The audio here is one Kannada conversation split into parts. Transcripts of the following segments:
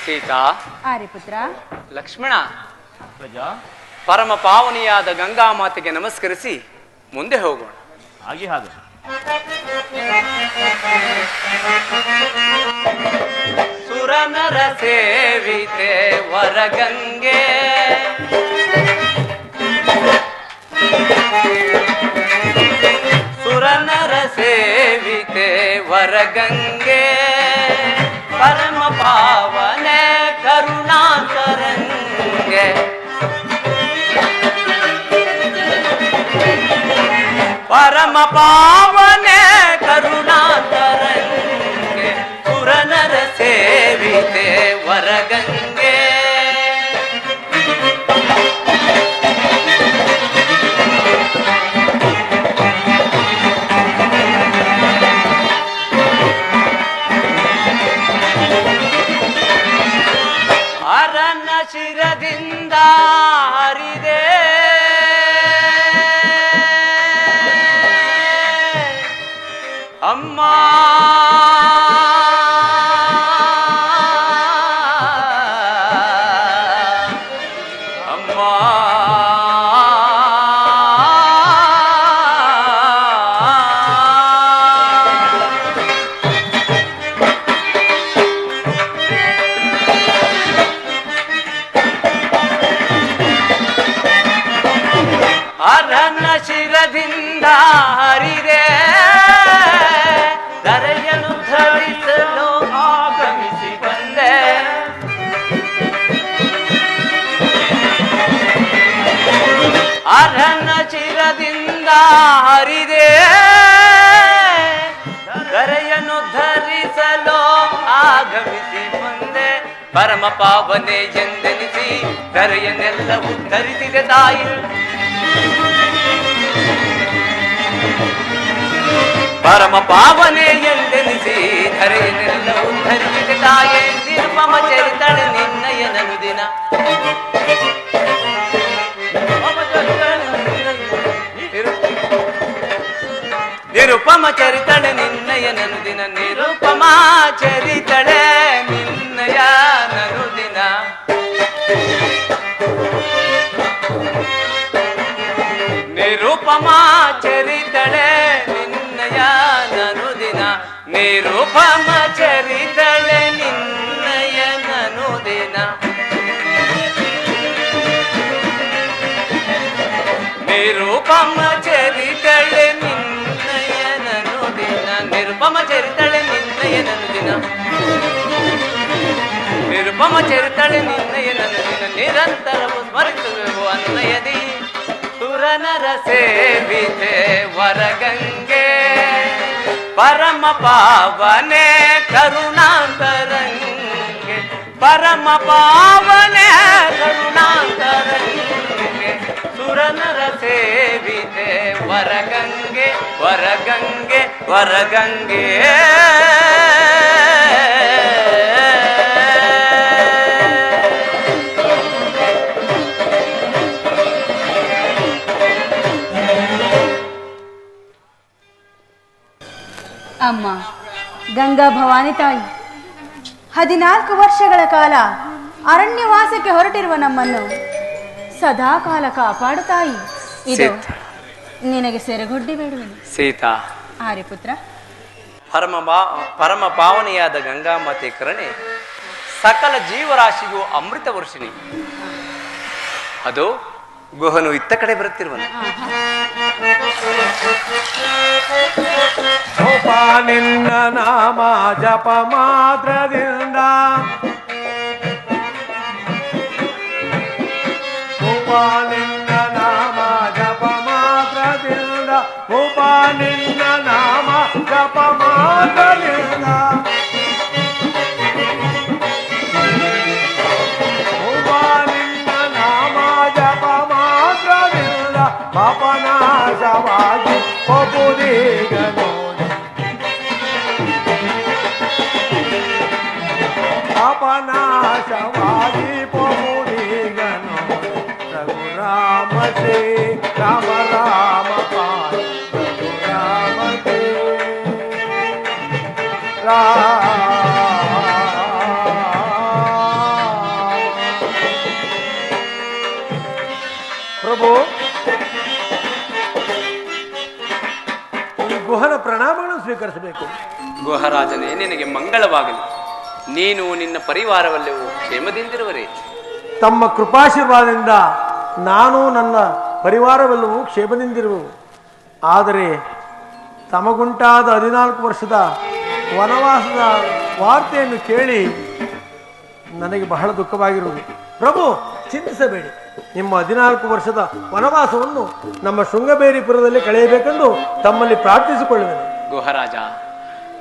ಸೀತಾ, ಆರ್ಯಪುತ್ರ, ಲಕ್ಷ್ಮಣ, ಪರಮ ಪಾವನಿಯಾದ ಗಂಗಾ ಮಾತೆಗೆ ನಮಸ್ಕರಿಸಿ ಮುಂದೆ ಹೋಗೋಣ. ಹಾಗೆ ಹಾಗೆ. ಸುರನರ ಸೇವಿತೆ ವರಗಂಗೆ, ಸುರನರ ಸೇವಿತೆ ವರಗಂಗೆ, ಪರಮ ಪಾವನೆ ಕರುಣಾಕರಂಗೆ, ಪರಮ ಪಾವನೆ ಕರುಣಾಕರಂಗೆ, ಸುರನರ ಸೇವಿತೆ ವರಗಂಗೆ. ಅರನ ಶಿರದಿಂದ ಹರಿದೆ ಅಮ್ಮ, ಅಮ್ಮ, ಅರನ ಶಿರದಿಂದ ಹರಿದೆ, ಧರೆಯನ್ನು ಧರಿಸಲು ಆಗಮಿಸಿ ಬಂದೆ, ಅರನ ಶಿರದಿಂದ ಹರಿದೆ, ಧರೆಯನ್ನು ಧರಿಸಲು ಆಗಮಿಸಿ ಬಂದೆ, ಪರಮ ಪಾವನೆ ಎಂದೆನಿಸಿ ಧರೆಯನ್ನೆಲ್ಲ ಉದ್ಧರಿಸಿದೆ ತಾಯಿ, ಪರಮ ಪಾವನೆ ಎಂದೆನಿಸಿ ಧರೆಯನ್ನೆಲ್ಲ ಉದ್ಧರಿಸಿದೆ ತಾಯೇ, ನಿರುಪಮ ಚರಿತಳೆ ನಿನ್ನಯ ನನುದಿನ, ನಿರುಪಮ ಚರಿತಳೆ ನಿನ್ನಯ ನನುದಿನ, ನಿರುಪಮ ಚರಿತಳೆ ನಿನ್ನಯ ನನುದಿನ, ನಿರುಪಮ ಚರಿತಳೆ ನಿನ್ನಯ ನನುದಿನ, ನಿರುಪಮ ಚರಿತಳೆ ನಿನ್ನಯ ನನುದಿನ, ನಿರುಪಮ ಚರಿತಳೆ ನಿನ್ನಯ ನನುದಿನ, ನಿರುಪಮ ಚರಿತಳೆ ನಿನ್ನಯ ನನುದಿನ, ನಿರುಪಮ ಚರಿತಳೆ ನಿನ್ನಯ ನನುದಿನ, ನಿರಂತರವು ಸ್ಮರಿಸುವೆವು ಅನ್ನಯದಿ, ಸುರನರ ಸೇವಿತೆ ವರಗಂಗೆ, ಪರಮ ಪಾವನೆ ಕರುಣಾಕರಂಗೆ, ಪರಮ ಪಾವನೆ ಕರುಣಾಕರಂಗೆ, ಸುರನರ ಸೇವಿತೆ ವರಗಂಗೆ, ವರಗಂಗೆ, ವರಗಂಗೆ. ಅಮ್ಮ ಗಂಗಾ ಭವಾನಿ ತಾಯಿ, 14 ವರ್ಷಗಳ ಕಾಲ ಅರಣ್ಯವಾಸಕ್ಕೆ ಹೊರಟಿರುವ ನಮ್ಮನ್ನು ಸದಾ ಕಾಲ ಕಾಪಾಡು ತಾಯಿ. ಇದು ನಿನಗೆ ಸೆರೆಗೊಡ್ಡಿ ಬೇಡುವೆನು. ಸೀತಾ, ಆರ್ಯಪುತ್ರ, ಪರಮ ಪಾವನೆಯಾದ ಗಂಗಾ ಮಾತೆ ಕರುಣೆ ಸಕಲ ಜೀವರಾಶಿಗೂ ಅಮೃತ ವರ್ಷಿಣಿ. ಅದು ಗುಹನು ಇತ್ತ ಕಡೆ ಬರುತ್ತಿರುವನು. ನಿನ್ನ ನಾಮ ಜಪ ಮಾತ್ರದಿಂದ, ನಿನ್ನ ನಾಮ ಜಪ ಮಾತ್ರದಿಂದ, ನಿನ್ನ ನಾಮ ಜಪ ಮಾತ್ರದಿಂದ, ನಿನ್ನ ನಾಮ ಜಪ ಮಾತ್ರದಿಂದ, ಪಾಪನಾಶವಾಗಿ ಒಬ್ಬುದೀಗನು, ಪಾಪನಾಶವಾಗಿ ಒಬ್ಬುದೀಗನು, ರಘುರಾಮ ಶ್ರೀ ರಾಮ ರಾಮ ಪಾಯ ರಘುರಾಮ ಶ್ರೀ ರಾಮ ಈ ಗುಹನ ಪ್ರಣಾಮಗಳನ್ನು ಸ್ವೀಕರಿಸಬೇಕು. ಗುಹರಾಜನೇ, ನಿನಗೆ ಮಂಗಳವಾಗಲಿ. ನೀನು ನಿನ್ನ ಪರಿವಾರವೆಲ್ಲವೂ ಕ್ಷೇಮದಿಂದಿರುವರೇ? ತಮ್ಮ ಕೃಪಾಶೀರ್ವಾದದಿಂದ ನಾನು ನನ್ನ ಪರಿವಾರವೆಲ್ಲವೂ ಕ್ಷೇಮದಿಂದಿರುವೆವು. ಆದರೆ ತಮಗುಂಟಾದ 14 ವರ್ಷದ ವನವಾಸದ ವಾರ್ತೆಯನ್ನು ಕೇಳಿ ನನಗೆ ಬಹಳ ದುಃಖವಾಗಿರುವುದು. ಪ್ರಭು, ಚಿಂತಿಸಬೇಡಿ. ನಿಮ್ಮ 14 ವರ್ಷದ ವನವಾಸವನ್ನು ನಮ್ಮ ಶೃಂಗಬೇರಿಪುರದಲ್ಲಿ ಕಳೆಯಬೇಕೆಂದು ತಮ್ಮಲ್ಲಿ ಪ್ರಾರ್ಥಿಸಿಕೊಳ್ಳುವೆನು. ಗುಹರಾಜ,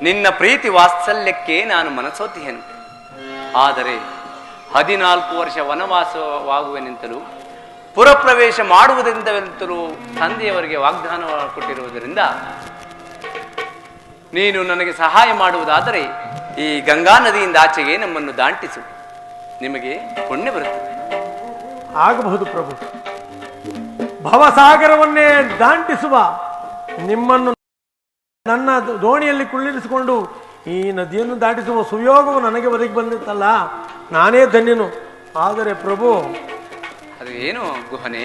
ನಿನ್ನ ಪ್ರೀತಿ ವಾತ್ಸಲ್ಯಕ್ಕೆ ನಾನು ಮನಸೋತಿಯೇನು. ಆದರೆ 14 ವರ್ಷ ವನವಾಸವಾಗುವೆನೆಂತಲೂ ಪುರಪ್ರವೇಶ ಮಾಡುವುದರಿಂದಲೂ ತಂದೆಯವರಿಗೆ ವಾಗ್ದಾನ ಕೊಟ್ಟಿರುವುದರಿಂದ ನೀನು ನನಗೆ ಸಹಾಯ ಮಾಡುವುದಾದರೆ ಈ ಗಂಗಾ ನದಿಯಿಂದ ಆಚೆಗೆ ನಮ್ಮನ್ನು ದಾಂಟಿಸು. ನಿಮಗೆ ಪುಣ್ಯ ಬರುತ್ತದೆ. ಆಗಬಹುದು ಪ್ರಭು. ಭವಸಾಗರವನ್ನೇ ದಾಂಟಿಸುವ ನಿಮ್ಮನ್ನು ನನ್ನ ದೋಣಿಯಲ್ಲಿ ಕುಳ್ಳಿರಿಸಿಕೊಂಡು ಈ ನದಿಯನ್ನು ದಾಟಿಸುವ ಸುಯೋಗವು ನನಗೆ ಒದಗಿ ಬಂದಿತ್ತಲ್ಲ, ನಾನೇ ಧನ್ಯನು. ಆದರೆ ಪ್ರಭು, ಅದು ಏನು ಗುಹನೆ?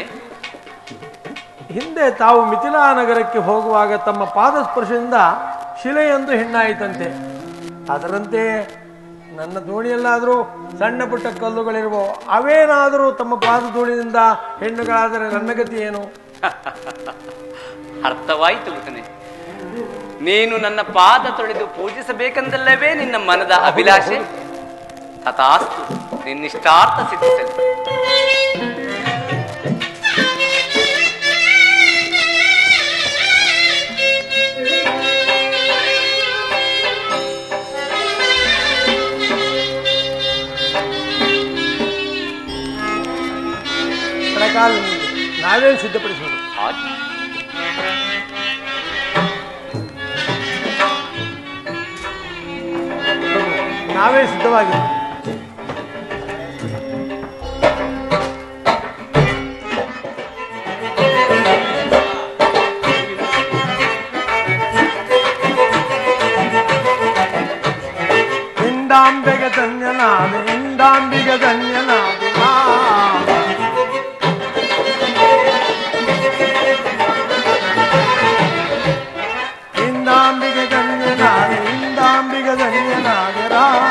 ಹಿಂದೆ ತಾವು ಮಿಥಿಲಾ ನಗರಕ್ಕೆ ಹೋಗುವಾಗ ತಮ್ಮ ಪಾದಸ್ಪರ್ಶದಿಂದ ಶಿಲೆಯೊಂದು ಹೆಣ್ಣಾಯಿತಂತೆ. ಅದರಂತೆ ನನ್ನ ದೋಣಿಯಲ್ಲಾದರೂ ಸಣ್ಣ ಪುಟ್ಟ ಕಲ್ಲುಗಳಿರುವ ಅವೇನಾದರೂ ತಮ್ಮ ಪಾದ ಧೂಳಿನಿಂದ ಹೆಣ್ಣುಗಳಾದರೆ ನನ್ನ ಗತಿ ಏನು? ಅರ್ಥವಾಯಿತು ಗುಹನೆ. ನೀನು ನನ್ನ ಪಾದ ತೊಳೆದು ಪೂಜಿಸಬೇಕೆಂದಲ್ಲವೇ ನಿನ್ನ ಮನದ ಅಭಿಲಾಷೆ? ತಥಾಸ್ತು, ನಿನ್ನಿಷ್ಟಾರ್ಥ ಸಿದ್ಧಿಸಲಿ. ನಾವೇ ಸಿದ್ಧಪಡಿಸೋದು. ನಾವೇ ಸಿದ್ಧವಾಗಿ ಇಂದಾಂಬಿಗ ಧನ್ಯನಾದ, ಇಂದಾಂಬಿಗ ಧನ್ಯನಾದ. ಇಂದಾಂಬಿಗ ಧನ್ಯನಾದ, ಇಂದಾಂಬಿಗ ಧನ್ಯನಾದ ರಾಮ.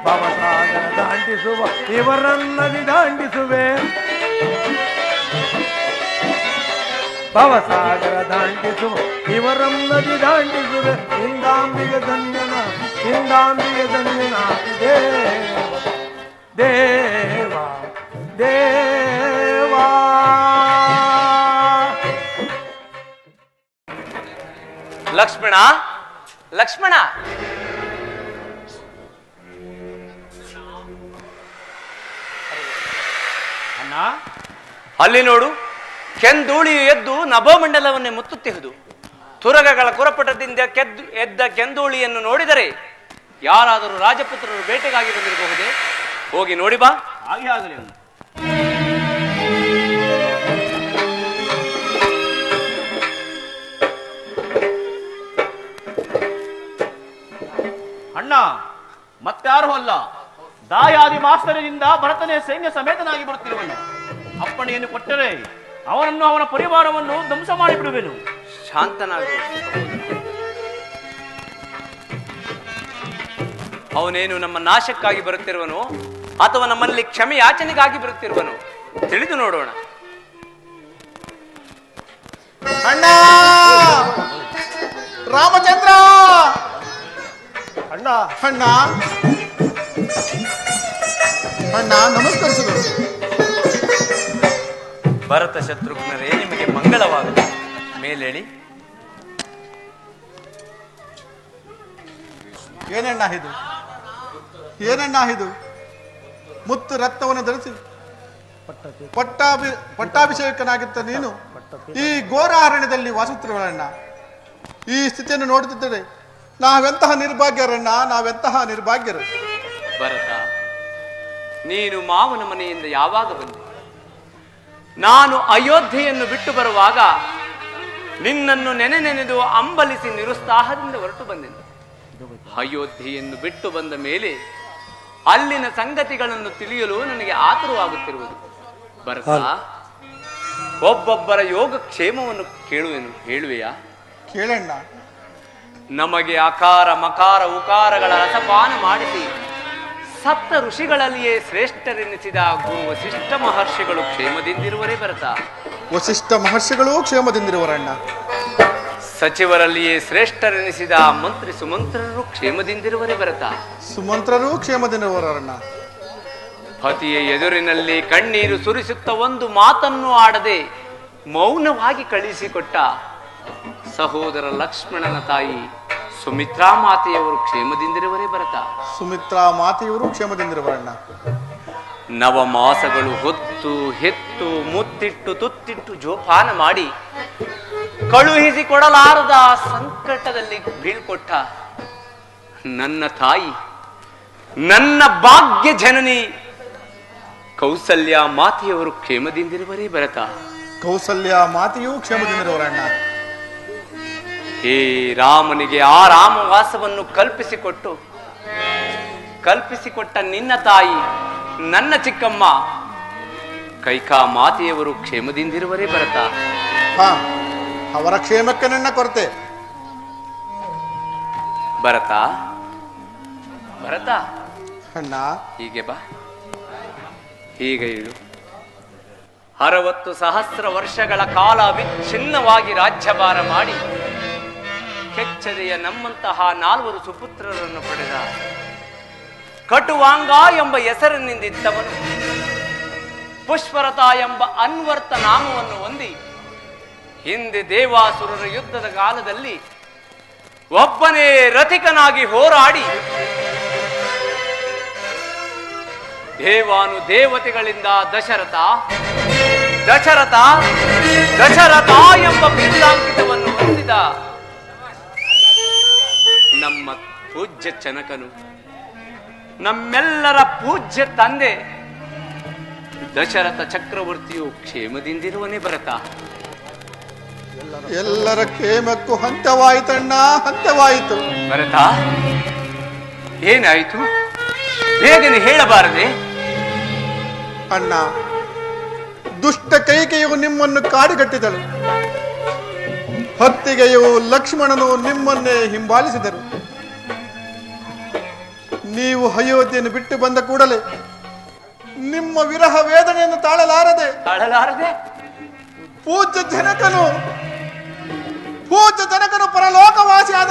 ಭವಸಾಗರ ದಾಂಟಿಸುವ ಇವರನ್ನದಿ ದಾಂಟಿಸುವೆ. ಭವಸಾಗರ ದಾಂಟಿಸುವ ಇವರನ್ನದಿ ದಾಂಟಿಸುವೆ. ಇಂದಾಂಬಿಗ ಧನ್ಯನ, ಇಂದಾಂಬಿಗ ಧನ್ಯನಾದ ದೇವ ದೇವ ದೇವ. ಲಕ್ಷ್ಮಣ, ಲಕ್ಷ್ಮಣ, ಅಣ್ಣ, ಅಲ್ಲಿ ನೋಡು. ಕೆಂದೂಳಿಯು ಎದ್ದು ನಭೋಮಂಡಲವನ್ನೇ ಮುತ್ತುತ್ತಿಹುದು. ತುರಗಗಳ ಕುರಪಟದಿಂದ ಎದ್ದ ಕೆಂದೂಳಿಯನ್ನು ನೋಡಿದರೆ ಯಾರಾದರೂ ರಾಜಪುತ್ರರು ಬೇಟೆಗಾಗಿ ಬಂದಿರಬಹುದೇ? ಹೋಗಿ ನೋಡಿ ಬಾ. ಹಾಗೆ ಆಗಲಿ ಅಣ್ಣ. ಅಣ್ಣ, ಮತ್ತಾರು ಅಲ್ಲ, ದಾಯಾದಿ ಮಾಸ್ತರನಿಂದ ಭರತನೇ ಸೈನ್ಯ ಸಮೇತನಾಗಿ ಬರುತ್ತಿರುವನು. ಅಪ್ಪಣೆಯನ್ನು ಕೊಟ್ಟರೆ ಅವನನ್ನು ಅವನ ಪರಿವಾರವನ್ನು ಧ್ವಂಸ ಮಾಡಿಬಿಡುವೆನು. ಶಾಂತನಾಗು. ಅವನೇನು ನಮ್ಮ ನಾಶಕ್ಕಾಗಿ ಬರುತ್ತಿರುವನು ಅಥವಾ ನಮ್ಮಲ್ಲಿ ಕ್ಷಮೆ ಯಾಚನೆಗಾಗಿ ಬರುತ್ತಿರುವನು? ತಿಳಿದು ನೋಡೋಣ. ಅಣ್ಣ, ರಾಮಚಂದ್ರ, ಅಣ್ಣ ಅಣ್ಣ, ಅಣ್ಣ, ನಮಸ್ಕರಿಸಿದರು. ಭರತ ಶತ್ರುಘ್ನರೇ, ನಿಮಗೆ ಮಂಗಳವಾಗಲಿ. ಮೇಲೇಳಿ. ಏನಣ್ಣ ಇದು? ಏನಣ್ಣ ಇದು? ಮುತ್ತು ರಕ್ತವನ್ನು ಧರಿಸಿ ಪಟ್ಟಾಭಿಷೇಕನಾಗಿದ್ದ ನೀನು ಈ ಘೋರ ಅರಣ್ಯದಲ್ಲಿ ವಾಸುತ್ತಿರುವಣ್ಣ. ಈ ಸ್ಥಿತಿಯನ್ನು ನೋಡುತ್ತಿದ್ದರೆ ನಾವೆಂತಹ ನಿರ್ಭಾಗ್ಯರಣ್ಣ, ನಾವೆಂತಹ ನಿರ್ಭಾಗ್ಯರು. ಭರತ, ನೀನು ಮಾವನ ಮನೆಯಿಂದ ಯಾವಾಗ ಬಂದೆ? ನಾನು ಅಯೋಧ್ಯೆಯನ್ನು ಬಿಟ್ಟು ಬರುವಾಗ ನಿನ್ನನ್ನು ನೆನೆದು ಅಂಬಲಿಸಿ ನಿರುತ್ಸಾಹದಿಂದ ಹೊರಟು ಬಂದೆನು. ಅಯೋಧ್ಯೆಯನ್ನು ಬಿಟ್ಟು ಬಂದ ಮೇಲೆ ಅಲ್ಲಿನ ಸಂಗತಿಗಳನ್ನು ತಿಳಿಯಲು ನನಗೆ ಆತುರವಾಗುತ್ತಿರುವುದು. ಭರತ, ಒಬ್ಬೊಬ್ಬರ ಯೋಗಕ್ಷೇಮವನ್ನು ಕೇಳುವೆನು, ಹೇಳುವೆಯಾ? ಕೇಳಣ್ಣ. ನಮಗೆ ಅಕಾರ ಮಕಾರ ಉಕಾರಗಳ ರಸಪಾನ ಮಾಡಿಸಿ ಸಪ್ತ ಋಷಿಗಳಲ್ಲಿಯೇ ಶ್ರೇಷ್ಠರೆನಿಸಿದ ಗುರು ವಸಿಷ್ಠ ಮಹರ್ಷಿಗಳು ಕ್ಷೇಮದಿಂದಿರುವರೇ ಭರತ. ವಸಿಷ್ಠ ಮಹರ್ಷಿಗಳು ಕ್ಷೇಮದಿಂದಿರುವರಣ್ಣ. ಸಚಿವರಲ್ಲಿಯೇ ಶ್ರೇಷ್ಠರೆನಿಸಿದ ಮಂತ್ರಿ ಸುಮಂತ್ರರು ಕ್ಷೇಮದಿಂದಿರುವರೇ ಭರತ. ಸುಮಂತ್ರರು ಕ್ಷೇಮದಿಂದಿರುವರಣ್ಣ. ಪತಿಯ ಎದುರಿನಲ್ಲಿ ಕಣ್ಣೀರು ಸುರಿಸುತ್ತ ಒಂದು ಮಾತನ್ನು ಆಡದೆ ಮೌನವಾಗಿ ಕಳಿಸಿಕೊಟ್ಟ ಸಹೋದರ ಲಕ್ಷ್ಮಣನ ತಾಯಿ ಸುಮಿತ್ರಾ ಮಾತೆಯವರು ಕ್ಷೇಮದಿಂದಿರುವರೇ ಭರತ. ಸುಮಿತ್ರಾ ಮಾತೆಯವರು ಕ್ಷೇಮದಿಂದಿರುವರಣ್ಣ. ನವಮಾಸಗಳು ಹೊತ್ತು ಹೆತ್ತು ಮುತ್ತಿಟ್ಟು ತುತ್ತಿಟ್ಟು ಜೋಪಾನ ಮಾಡಿ ಕಳುಹಿಸಿಕೊಡಲಾರದ ಸಂಕಟದಲ್ಲಿ ಬೀಳ್ಕೊಟ್ಟ ನನ್ನ ತಾಯಿ, ನನ್ನ ಭಾಗ್ಯ ಜನನಿ ಕೌಸಲ್ಯ ಮಾತೆಯವರು ಕ್ಷೇಮದಿಂದಿರುವರೇ ಭರತ. ಕೌಸಲ್ಯ ಮಾತೆಯೂ ಕ್ಷೇಮದಿಂದಿರುವರಣ್ಣ. ಹೇ ರಾಮನಿಗೆ ಆ ರಾಮವಾಸವನ್ನು ಕಲ್ಪಿಸಿಕೊಟ್ಟ ನಿನ್ನ ತಾಯಿ ನನ್ನ ಚಿಕ್ಕಮ್ಮ ಕೈಕಾ ಮಾತೆಯವರು ಕ್ಷೇಮದಿಂದಿರುವರೇ ಭರತ. ಅವರ ಕ್ಷೇಮಕ್ಕೆ ನನ್ನ ಕೊರತೆ. ಭರತ ಭರತ ಅಣ್ಣ, ಹೀಗೆ ಬಾ, ಹೀಗೆ ಇಳು. 60,000 ವರ್ಷಗಳ ಕಾಲ ವಿಚ್ಛಿನ್ನವಾಗಿ ರಾಜ್ಯಭಾರ ಮಾಡಿ ಕೆಚ್ಚದೆಯ ನಮ್ಮಂತಹ 4 ಸುಪುತ್ರರನ್ನು ಪಡೆದ ಕಟುವಾಂಗ ಎಂಬ ಹೆಸರಿನಿಂದಿದ್ದವನು ಪುಷ್ಪರಥ ಎಂಬ ಅನ್ವರ್ಥ ನಾಮವನ್ನು ಹೊಂದಿ ಹಿಂದೆ ದೇವಾಸುರರ ಯುದ್ಧದ ಕಾಲದಲ್ಲಿ ಒಬ್ಬನೇ ರಥಿಕನಾಗಿ ಹೋರಾಡಿ ದೇವಾನು ದೇವತೆಗಳಿಂದ ದಶರಥ ಎಂಬ ಬಿರುದಾಂಕಿತವನ್ನು ಹೊಂದಿದ ನಮ್ಮ ಪೂಜ್ಯ ಜನಕನು, ನಮ್ಮೆಲ್ಲರ ಪೂಜ್ಯ ತಂದೆ ದಶರಥ ಚಕ್ರವರ್ತಿಯು ಕ್ಷೇಮದಿಂದಿರುವನೇ ಭರತ. ಎಲ್ಲರ ಕ್ಷೇಮಕ್ಕೂ ಹಂತವಾಯಿತಣ್ಣ, ಹಂತವಾಯಿತು. ಭರತ, ಏನಾಯಿತು? ಬೇಗನೆ ಹೇಳಬಾರದೆ? ಅಣ್ಣ, ದುಷ್ಟ ಕೈಕೆಯು ನಿಮ್ಮನ್ನು ಕಾಡಿಗಟ್ಟಿದಳು. ಹೊತ್ತಿಗೆಯು ಲಕ್ಷ್ಮಣನು ನಿಮ್ಮನ್ನೇ ಹಿಂಬಾಲಿಸಿದರು. ನೀವು ಅಯೋಧ್ಯೆಯನ್ನು ಬಿಟ್ಟು ಬಂದ ಕೂಡಲೇ ನಿಮ್ಮ ವಿರಹ ವೇದನೆಯನ್ನು ತಾಳಲಾರದೆ ಪೂಜ್ಯ ಜನಕನು ಪರಲೋಕವಾಸಿ ಆದ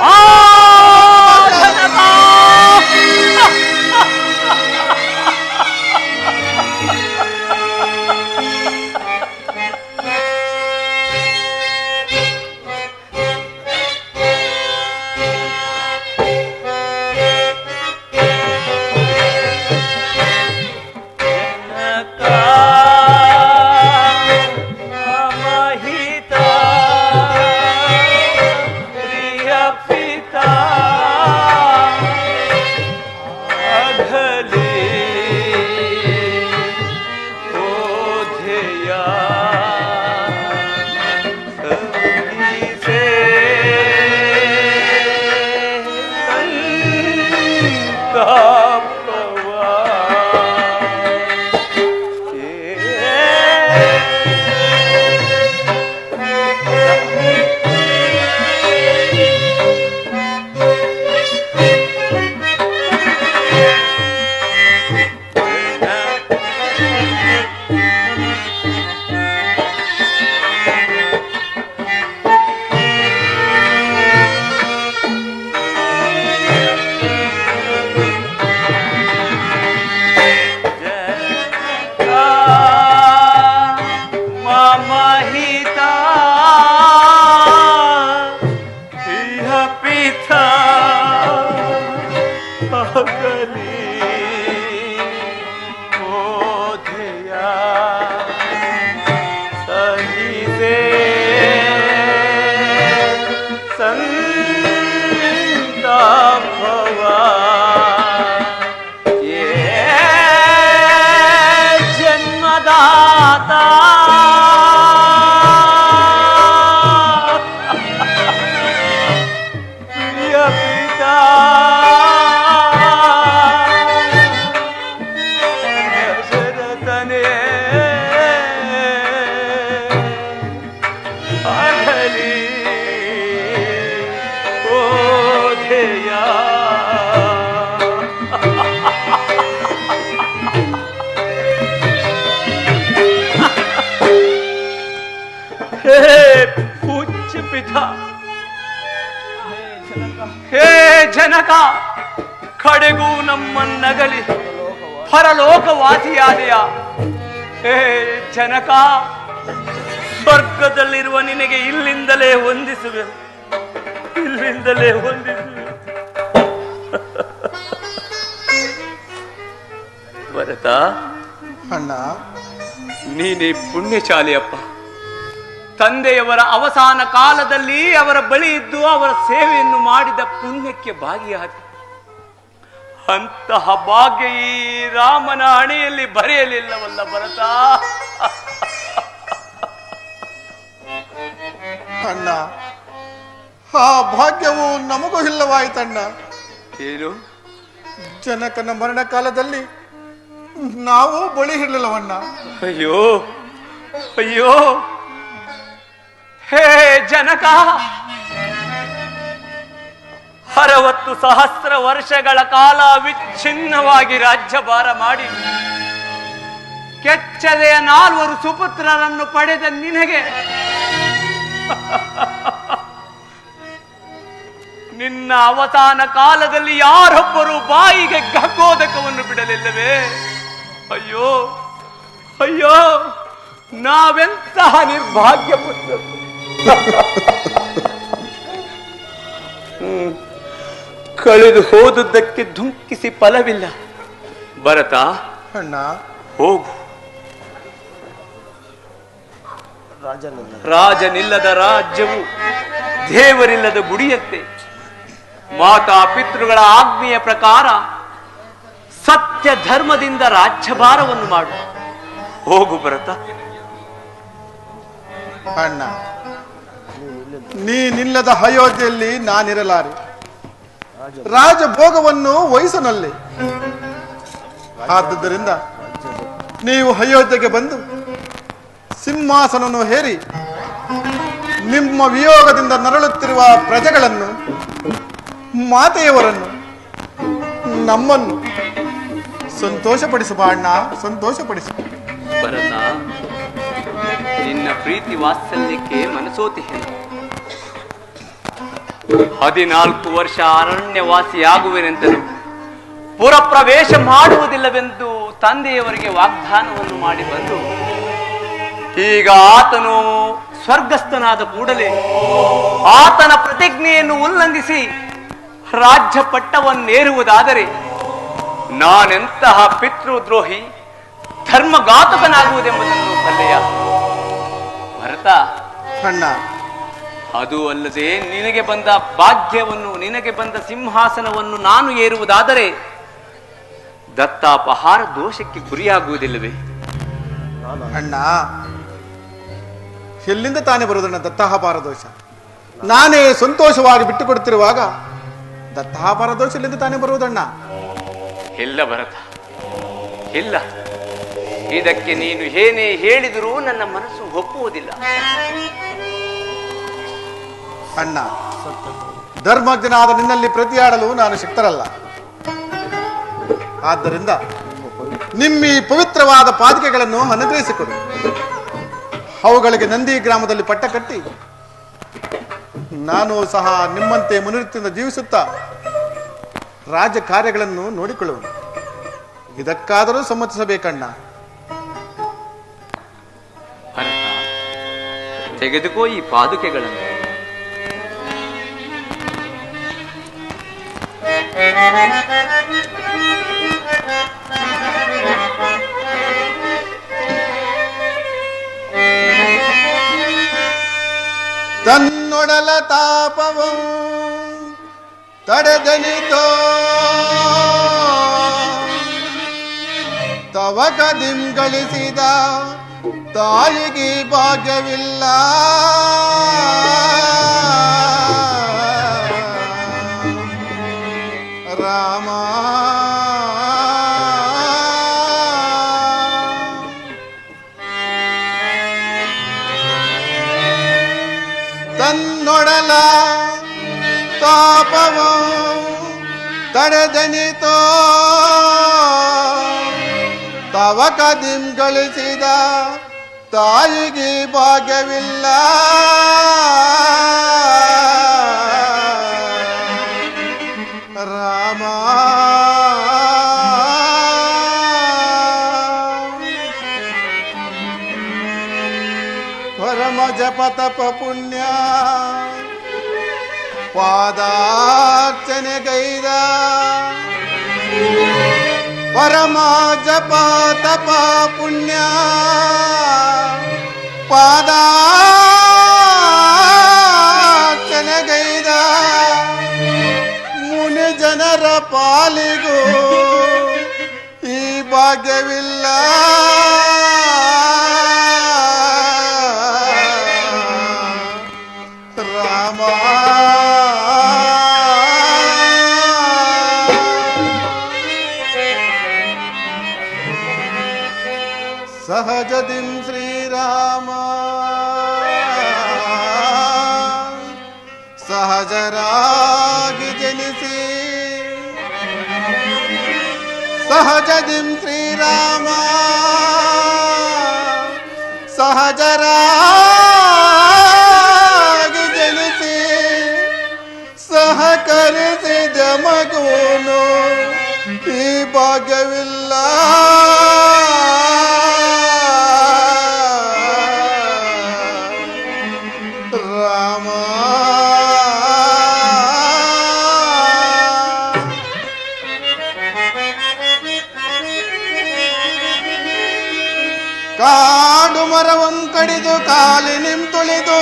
ಹೇ ಪೂಜ್ಯ ಪಿತಾ, ಹೇ ಜನಕ, ಕಡೆಗೂ ನಮ್ಮನ್ನಗಲಿ ಪರಲೋಕವಾಸಿಯಾದೆಯ. ಹೇ ಜನಕ, ಸ್ವರ್ಗದಲ್ಲಿರುವ ನಿನಗೆ ಇಲ್ಲಿಂದಲೇ ವಂದಿಸುವೆ, ಇಲ್ಲಿಂದಲೇ ವಂದಿಸುವೆ. ಭರತ, ಅಣ್ಣ, ನೀನೇ ಪುಣ್ಯಶಾಲಿಯಪ್ಪ. ತಂದೆಯವರ ಅವಸಾನ ಕಾಲದಲ್ಲಿ ಅವರ ಬಳಿ ಇದ್ದು ಅವರ ಸೇವೆಯನ್ನು ಮಾಡಿದ ಪುಣ್ಯಕ್ಕೆ ಭಾಗಿಯಾದ. ಅಂತಹ ಭಾಗ್ಯ ಈ ರಾಮನ ಹಣೆಯಲ್ಲಿ ಬರೆಯಲಿಲ್ಲವಲ್ಲ ಭರತ. ಅಣ್ಣ, ಆ ಭಾಗ್ಯವು ನಮಗೂ ಇಲ್ಲವಾಯಿತಣ್ಣ. ಏನು? ಜನಕನ ಮರಣ ಕಾಲದಲ್ಲಿ ನಾವು ಬಳಿ ಇರಲಿಲ್ಲವಣ್ಣ. ಅಯ್ಯೋ ಅಯ್ಯೋ, ಹೇ ಜನಕ, 60 ಸಹಸ್ರ ವರ್ಷಗಳ ಕಾಲ ವಿಚ್ಛಿನ್ನವಾಗಿ ರಾಜ್ಯಭಾರ ಮಾಡಿ ಕೆಚ್ಚದೆಯ 4 ಸುಪುತ್ರರನ್ನು ಪಡೆದ ನಿನಗೆ ನಿನ್ನ ಅವಸಾನ ಕಾಲದಲ್ಲಿ ಯಾರೊಬ್ಬರು ಬಾಯಿಗೆ ಗಗ್ಗೋದಕವನ್ನು ಬಿಡಲಿಲ್ಲವೇ? ಅಯ್ಯೋ ಅಯ್ಯೋ, ನಾವೆಂತಹ ನಿರ್ಭಾಗ್ಯ ಪುತ್ರರು. ಕಳೆದು ಹೋದುದಕ್ಕೆ ಧುಂಕಿಸಿ ಫಲವಿಲ್ಲ. ಭರತ, ಅಣ್ಣ, ಹೋಗು. ರಾಜನಿಲ್ಲದ ರಾಜ್ಯವು ದೇವರಿಲ್ಲದ ಗುಡಿಯಂತೆ. ಮಾತಾ ಪಿತೃಗಳ ಆಜ್ಞೆಯ ಪ್ರಕಾರ ಸತ್ಯ ಧರ್ಮದಿಂದ ರಾಜ್ಯಭಾರವನ್ನು ಮಾಡು. ಹೋಗು ಭರತ. ಅಣ್ಣ, ನೀನಿಲ್ಲದ ಅಯೋಧ್ಯೆಯಲ್ಲಿ ನಾನಿರಲಾರೆ. ರಾಜಭೋಗವನ್ನು ವಹಿಸನಲ್ಲಿ. ಆದುದರಿಂದ ನೀವು ಅಯೋಧ್ಯೆಗೆ ಬಂದು ಸಿಂಹಾಸನವನ್ನು ಹೇರಿ ನಿಮ್ಮ ವಿಯೋಗದಿಂದ ನರಳುತ್ತಿರುವ ಪ್ರಜೆಗಳನ್ನು, ಮಾತೆಯವರನ್ನು, ನಮ್ಮನ್ನು ಸಂತೋಷಪಡಿಸುವ ಅಣ್ಣ, ಸಂತೋಷಪಡಿಸು. ಭರತ, ನಿನ್ನ ಪ್ರೀತಿ ವಾತ್ಸಲ್ಯಕ್ಕೆ ಮನಸೋತಿ. 14 ವರ್ಷ ಅರಣ್ಯವಾಸಿಯಾಗುವೆನೆಂತಲೂ ಪುರಪ್ರವೇಶ ಮಾಡುವುದಿಲ್ಲವೆಂದು ತಂದೆಯವರಿಗೆ ವಾಗ್ದಾನವನ್ನು ಮಾಡಿ ಬಂದು ಈಗ ಆತನು ಸ್ವರ್ಗಸ್ಥನಾದ ಕೂಡಲೇ ಆತನ ಪ್ರತಿಜ್ಞೆಯನ್ನು ಉಲ್ಲಂಘಿಸಿ ರಾಜ್ಯ ಪಟ್ಟವನ್ನೇರುವುದಾದರೆ ನಾನೆಂತಹ ಪಿತೃದ್ರೋಹಿ, ಧರ್ಮಘಾತಕನಾಗುವುದೆಂಬುದನ್ನು ಬಲ್ಲೆಯ ಭರತ? ಅಣ್ಣ, ಅದು ಅಲ್ಲದೆ ನಿನಗೆ ಬಂದ ಭಾಗ್ಯವನ್ನು, ನಿನಗೆ ಬಂದ ಸಿಂಹಾಸನವನ್ನು ನಾನು ಏರುವುದಾದರೆ ದತ್ತಾಪಹಾರ ದೋಷಕ್ಕೆ ಗುರಿಯಾಗುವುದಿಲ್ಲವೇ? ಅಣ್ಣ, ಎಲ್ಲಿಂದ ತಾನೇ ಬರುವುದಣ್ಣ ದತ್ತಾಪಹಾರ ದೋಷ? ನಾನೇ ಸಂತೋಷವಾಗಿ ಬಿಟ್ಟು ಕೊಡುತ್ತಿರುವಾಗ ದತ್ತಾಪಹಾರ ದೋಷ ಎಲ್ಲಿಂದ ತಾನೇ ಬರುವುದಣ್ಣ? ಇಲ್ಲ ಭರತ, ಇಲ್ಲ. ಇದಕ್ಕೆ ನೀನು ಏನೇ ಹೇಳಿದರೂ ನನ್ನ ಮನಸ್ಸು ಒಪ್ಪುವುದಿಲ್ಲ. ಅಣ್ಣ, ಧರ್ಮಜ್ಞನಾದ ನಿನ್ನಲ್ಲಿ ಪ್ರತಿಯಾಡಲು ನಾನು ಶಕ್ತರಲ್ಲ. ಆದ್ದರಿಂದ ನಿಮ್ಮಿ ಪವಿತ್ರವಾದ ಪಾದುಕೆಗಳನ್ನು ಅನುಗ್ರಹಿಸಿಕೊಡು. ಅವುಗಳಿಗೆ ನಂದಿ ಗ್ರಾಮದಲ್ಲಿ ಪಟ್ಟ ಕಟ್ಟಿ ನಾನು ಸಹ ನಿಮ್ಮಂತೆ ಮನುಷ್ಯರಿಂದ ಜೀವಿಸುತ್ತಾ ರಾಜ್ಯ ಕಾರ್ಯಗಳನ್ನು ನೋಡಿಕೊಳ್ಳುವನು. ಇದಕ್ಕಾದರೂ ಸಮ್ಮತಿಸಬೇಕಣ್ಣ. ಭರತ, ತೆಗೆದುಕೋ ಈ ಪಾದುಕೆಗಳನ್ನು. ತನ್ನೊಡಲ ತಾಪವು ತಡೆದನಿತೋ ತವಕದಿಂ ಗಳಿಸಿದ ತಾಯಿಗೆ ಭಾಗ್ಯವಿಲ್ಲ. ರಾಮ ತನ್ನೊಡಲ ತಾಪವು ತಡೆದನಿತೋ ತವಕದಿಂ ಗಳಿಸಿದ ತಾಯಿಗೆ ಭಾಗ್ಯವಿಲ್ಲ ರಾಮ ಪರಮ ಜಪ ತಪ ಪುಣ್ಯ ಪಾದಾರ್ಚನೆಗೈದ ಪರಮ ಜಪ ತಪ ಪುಣ್ಯ ಪಾದಾರ್ಚನೆಗೈದ ಮುನಿ ಜನರ ಪಾಲಿಗೂ ಈ ಭಾಗ್ಯವಿಲ್ಲ ರಾಮ ಸಹಜದಿಂ ಶ್ರೀರಾಮ ಸಹಜರಾಗಿ ಜನಿಸಿ ಸಹಜದಿಂ ಶ್ರೀರಾಮ ಸಹಜರಾಗಿ ಜನಿಸಿ ಸಹಕರಿಸಿದ ಮಗುನು ಈ ಭಾಗ್ಯವಿಲ್ಲ ರಾಮ ಕಾಡು ಮರವಂ ಕಡಿದು ಕಾಲಿನಿಂ ತುಳಿದು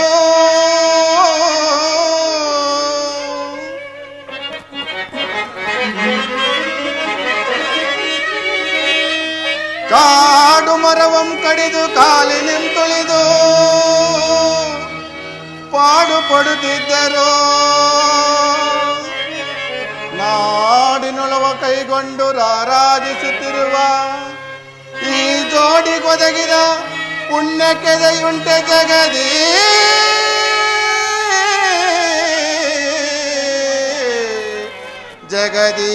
ಕಾಡು ಮರವಂ ಕಡಿದು ಕಾಲಿನಿಂ ತುಳಿದು ಪಾಡು ಪಡುತ್ತಿದ್ದರು ನಾಡಿನೊಳವ ಕೈಗೊಂಡು ರಾರಾಜಿಸುತ್ತಿರುವ ಈ ಜೋಡಿಗೊದಗಿದ ಪುಣ್ಯಕ್ಕೆದೆಯುಂಟೆ ಜಗದಿ ಜಗದೀ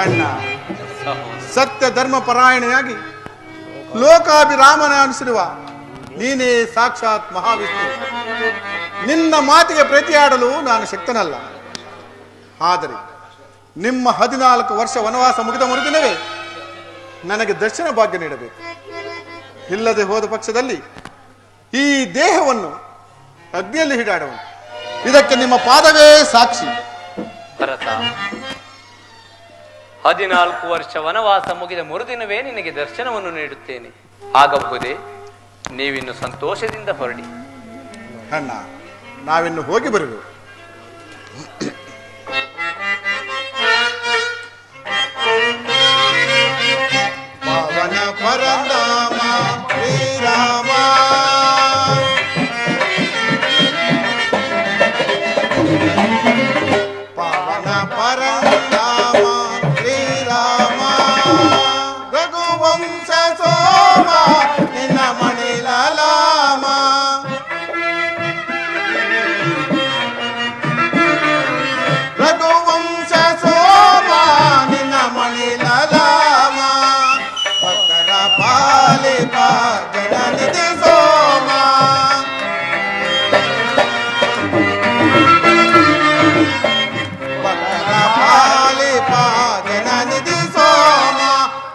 ಅಣ್ಣ ಸತ್ಯ ಧರ್ಮ ಪರಾಯಣೆಯಾಗಿ ಲೋಕಾಭಿರಾಮನ ಅನಿಸಿರುವ ನೀನೇ ಸಾಕ್ಷಾತ್ ಮಹಾವಿಷ್ಣು. ನಿನ್ನ ಮಾತಿಗೆ ಪ್ರತಿಯಾಡಲು ನಾನು ಶಕ್ತನಲ್ಲ. ಆದರೆ ನಿಮ್ಮ 14 ವರ್ಷ ವನವಾಸ ಮುಗಿದ ಮರುದಿನವೇ ನನಗೆ ದರ್ಶನ ಭಾಗ್ಯ ನೀಡಬೇಕು. ಇಲ್ಲದೆ ಹೋದ ಪಕ್ಷದಲ್ಲಿ ಈ ದೇಹವನ್ನು ಅಗ್ನಿಯಲ್ಲಿ ಹಿಡಾಡುವನು. ಇದಕ್ಕೆ ನಿಮ್ಮ ಪಾದವೇ ಸಾಕ್ಷಿ. ಭರತ, 14 ವರ್ಷ ವನವಾಸ ಮುಗಿದ ಮರುದಿನವೇ ನಿನಗೆ ದರ್ಶನವನ್ನು ನೀಡುತ್ತೇನೆ. ಆಗಬಹುದೇ? ನೀವಿನ್ನು ಸಂತೋಷದಿಂದ ಹೊರಡಿ. ಅಣ್ಣ, ನಾವಿನ್ನು ಹೋಗಿ ಬರುವೆವು. ಪವನ ಪರನಾಮ ಶ್ರೀರಾಮ, ಪವನ ಪರನಾಮ ಶ್ರೀರಾಮ, ರಘುವಂಶ ಸೋಮ ನಿನ್ನ ಮಣಿಲಾಮ, ರಘುವಂಶ ಸೋಮ ನಿನ್ನ ಮಣಿಲಾಮ, ಭಕ್ತರ ಪಾಲಿಪ ಜನನಿಧಿ ಸೋಮ, ಭಕ್ತರ ಪಾಲಿಪ ಜನನಿಧಿ ಸೋಮ,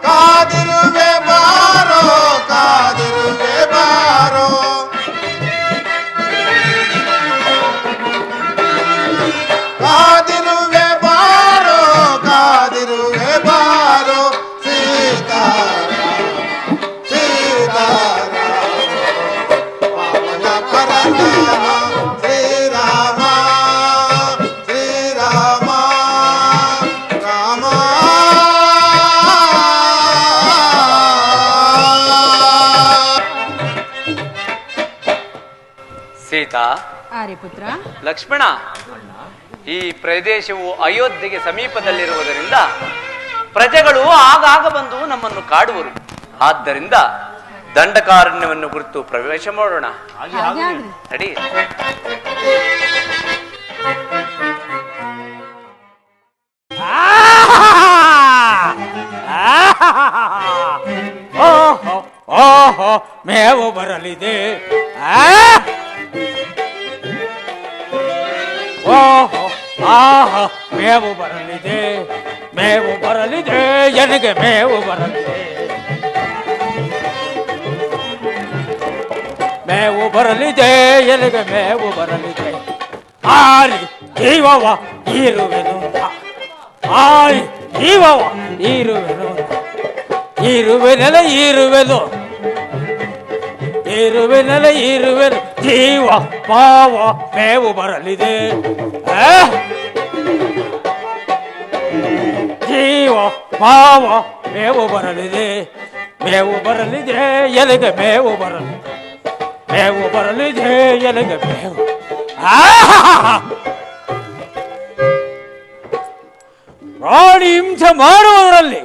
ಕಾದಿರುವೆ ಬಾರೋ ಕಾದಿರುವೆ ಬಾರೋ, ಕಾದಿರುವೆ ಬಾರೋ ಕಾದಿರುವೆ ಬಾರೋ, ಸೀತಾರಾಮ ಸೀತಾರಾಮ, ಪವನ ಪರನಾಮ ಶ್ರೀರಾಮ ಶ್ರೀರಾಮ ರಾಮ. ಸೀತಾ, ಆರ್ಯಪುತ್ರ, ಲಕ್ಷ್ಮಣ, ಈ ಪ್ರದೇಶವು ಅಯೋಧ್ಯೆಗೆ ಸಮೀಪದಲ್ಲಿರುವುದರಿಂದ ಪ್ರಜೆಗಳು ಆಗಾಗ ಬಂದು ನಮ್ಮನ್ನು ಕಾಡುವರು. ಆದ್ದರಿಂದ ದಂಡಕಾರಣ್ಯವನ್ನು ಕುರಿತು ಪ್ರವೇಶ ಮಾಡೋಣ. ಹಾಗೆ ಹಾಗೆ ಹಾಗೆ ಆಗ್ಲಿ. ನಡಿ. ಓಹೋ ಓಹೋ ಮೇವು ಬರಲಿದೆ. ಓಹೋ ಆಹೋ ಮೇವು ಬರಲಿದೆ, ಮೇವು ಬರಲಿದೆ, ನನಗೆ ಮೇವು ಬರಲಿದೆ, ಮೇವು ಬರಲಿದೆ, ನನಗೆ ಮೇವು ಬರಲಿದೆ. ಆರಿ ಜೀವವ ಇರುವೆನು, ಆರಿ ಜೀವವ ಇರುವೆನು, ಇರುವೆನೆಲ ಇರುವೆನು, ಇರುವೆನೆಲ ಇರುವೆನು, ಜೀವ ಪಾವ ಮೇವು ಬರಲಿದೆ. ಜೀವ ಪಾವ ಮೇವು ಬರಲಿದೆ, ಮೇವು ಬರಲಿದೆ, ಎಲೆಗೆ ಮೇವು ಬರಲಿದೆ, ಮೇವು ಬರಲಿದೆ, ಎಲೆಗೆ ಮೇವು. ಪ್ರಾಣಿ ಹಿಂಸೆ ಮಾಡುವುದರಲ್ಲಿ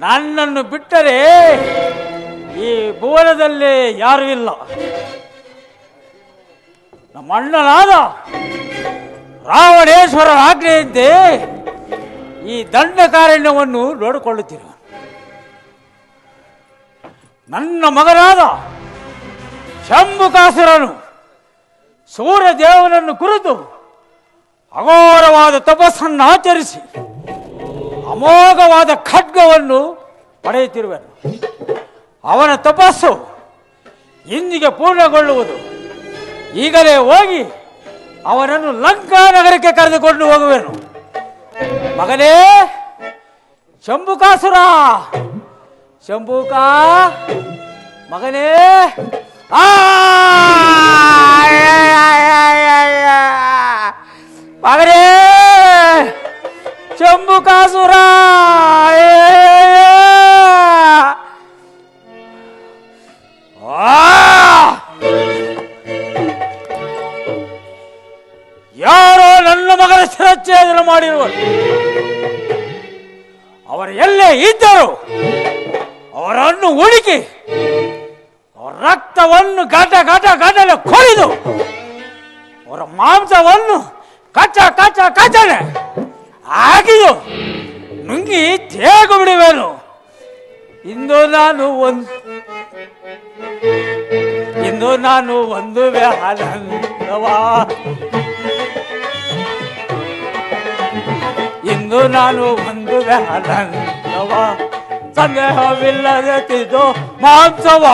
ನನ್ನನ್ನು ಬಿಟ್ಟರೆ ಈ ಭುವನದಲ್ಲಿ ಯಾರೂ ಇಲ್ಲ. ನಮ್ಮ ಅಣ್ಣನಾದ ರಾವಣೇಶ್ವರ ಆಜ್ಞೆಯಂತೆ ಈ ದಂಡಕಾರಣ್ಯವನ್ನು ನೋಡಿಕೊಳ್ಳುತ್ತಿರುವ ನನ್ನ ಮಗನಾದ ಶಂಭುಕಾಸುರನು ಸೂರ್ಯದೇವನನ್ನು ಕುರಿತು ಅಘೋರವಾದ ತಪಸ್ಸನ್ನು ಆಚರಿಸಿ ಅಮೋಘವಾದ ಖಡ್ಗವನ್ನು ಪಡೆಯುತ್ತಿರುವನು. ಅವನ ತಪಸ್ಸು ಇಂದಿಗೆ ಪೂರ್ಣಗೊಳ್ಳುವುದು. ಈಗಲೇ ಹೋಗಿ ಅವನನ್ನು ಲಂಕಾ ನಗರಕ್ಕೆ ಕರೆದುಕೊಂಡು ಹೋಗುವೆನು. ಮಗನೇ ಶಂಭುಕಾಸುರ, ಶಂಭುಕಾ ಮಗನೇ, ಮಗನೇ ಶಂಭುಕಾಸುರ, ಯಾರೋ ನನ್ನ ಮಗನ ಶಿರಚ್ಛೇದನ ಮಾಡಿರುವರು. ಅವರು ಎಲ್ಲೇ ಇದ್ದರು ಅವರನ್ನು ಹುಡುಕಿ ಅವರ ರಕ್ತವನ್ನು ಘಟ ಘಟ ಘಟನೆ ಕೊಯ್ದು ಅವರ ಮಾಂಸವನ್ನು ಕಚ್ಚ ಕಚ್ಚ ಕಚ್ಚನೆ ಆಗಿದು ನುಂಗಿ ತೇಗು ಬಿಡುವೆನು. ಇಂದು ನಾನು ಒಂದು ವ್ಯಾಲಂದವಾ, ಇಂದು ನಾನು ಒಂದು ವ್ಯಾಲಂದವ, ಸಂದೇಹವಿಲ್ಲದೆ ತಿಂದು ಮಾಂಸವ,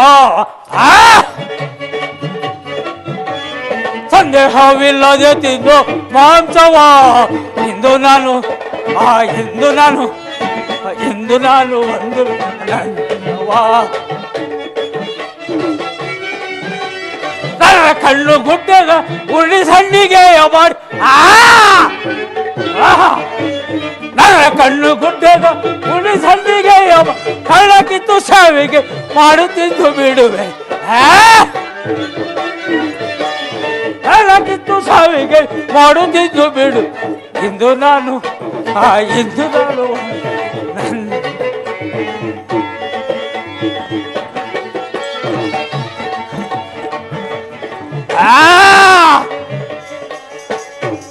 ಸಂದೇಹವಿಲ್ಲದೆ ತಿಂದು ಮಾಂಸವ. ಇಂದು ನಾನು ಒಂದು ವ್ಯಾಲಂದವ, ನನ್ನ ಕಣ್ಣು ಗುಡ್ಡೆಗ ಉಳಿ ಸಣ್ಣಿಗೆ ಮಾಡಿ, ನನ್ನ ಕಣ್ಣು ಗುಡ್ಡೆಗ ಉಳಿ ಸಣ್ಣಿಗೆ ಕಳ್ಳ ಕಿತ್ತು ಸಾವಿಗೆ ಮಾಡುತ್ತಿದ್ದು ಬಿಡುವೆ, ಕಳ್ಳ ಕಿತ್ತು ಸಾವಿಗೆ ಮಾಡುತ್ತಿದ್ದು ಬಿಡು. ಇಂದು ನಾನು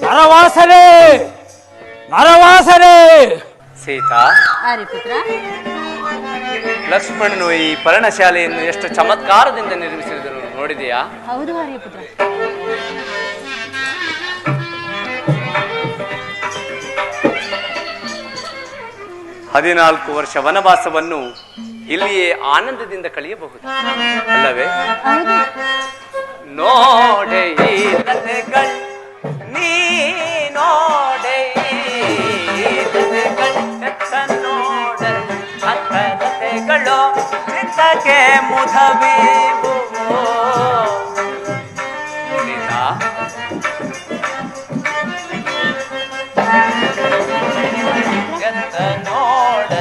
ನರವಾಸನೆ, ನರವಾಸನೆ. ಸೀತಾ, ಆರ್ಯಪುತ್ರ, ಲಕ್ಷ್ಮಣನು ಈ ಪರ್ಣಶಾಲೆಯನ್ನು ಎಷ್ಟು ಚಮತ್ಕಾರದಿಂದ ನಿರ್ಮಿಸಿರುವುದನ್ನು ನೋಡಿದೆಯಾ? ಹೌದು ಆರ್ಯಪುತ್ರ. 14 ವರ್ಷ ವನವಾಸವನ್ನು ಇಲ್ಲಿಯೇ ಆನಂದದಿಂದ ಕಳೆಯಬಹುದು ಅಲ್ಲವೇ? ಹೌದು. ನೋಡೆ ಈ ಕಥೆಗಳ್ ನೀ ನೋಡೆ ಈ ಕಥೆಗಳ್ ಎತ್ತ ನೋಡೆ ಅತ್ತ ಕಥೆಗಳು ಚಿತ್ತಕ್ಕೆ ಮುದವೀವು. ಸೀತಾ, ಎತ್ತ ನೋಡ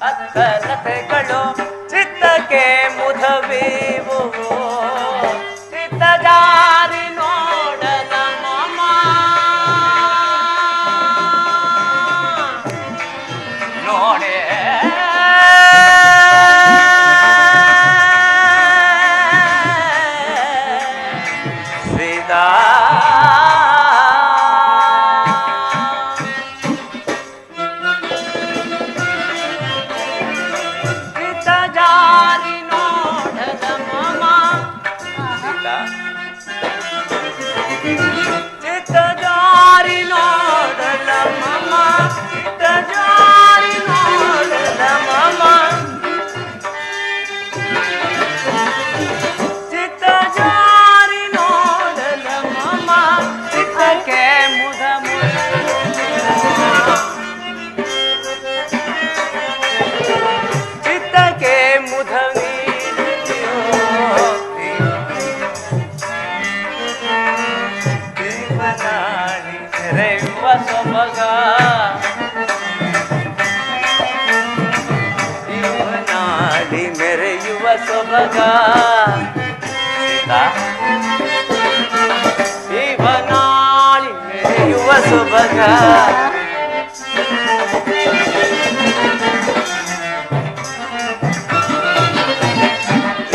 ಅತ್ತ ಕಥೆಗಳು ಚಿತ್ತಕ್ಕೆ ಮುದವೀವು. ಜಾರಿ ನೋಡದ ಮಾಮ ನೋಡೆ ಸೀತಾ ಜಾರಿ ನೋಡದ ಮಮ ಸೀತಾ ಚಿತ್ತ ಜಾರಿ ನೋಡದ ಮಮ ಚಿತ್ತ ಜಾರಿ ನೋಡದ ಮಮ ಚಿತ್ತ ಜಾರಿ ನೋಡದ ಮಮ ಚಿತ್ತಕ್ಕೆ ಮುದ ಚಿತ್ತಕ್ಕೆ ಮುದ ದೀಪನಾಡಿ ಮೆರೆಯುವ ಸೊಬಗ ದೀಪನಾಡಿ ಮೆರೆಯುವ ಸೊಬಗ ಸೀತಾ ದೀಪನಾಡಿ ಮೆರೆಯುವ ಸೊಬಗ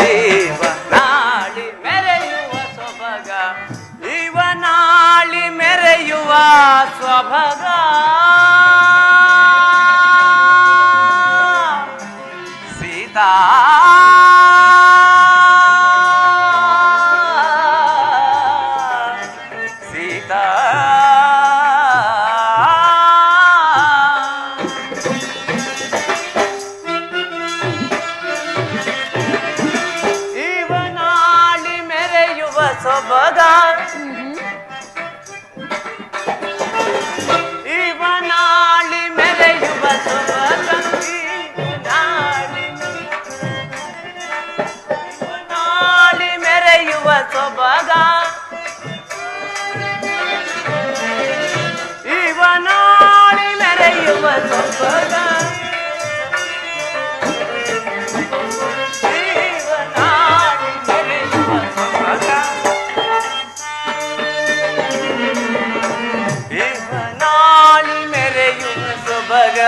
ದೀವನಾಡಿ ಮೆರೆಯುವ ಸೊಬಗ ದೀವನಾಡಿ ಮೆರೆಯುವ ಸೊಬಗ ಸೀತಾ ಸೀತಾ ಇವನಾಡಿ ಮೆರೆಯುವ ಸೊಬಗ ಇವನಾಡಿ ಮೆರೆಯುವ ಸೊಬಗ ಇವನಾಡಿ ಮೆರೆಯುವ ಸೊಬಗ ಇವನಾಡಿ ಮೆರೆಯುವ ಸೊಬಗ ಇವನಾಡಿ ಮೆರೆಯುವ ಸೊಬಗ ಇವನಾಡಿ ಮೆರೆಯುವ ಸೊಬಗ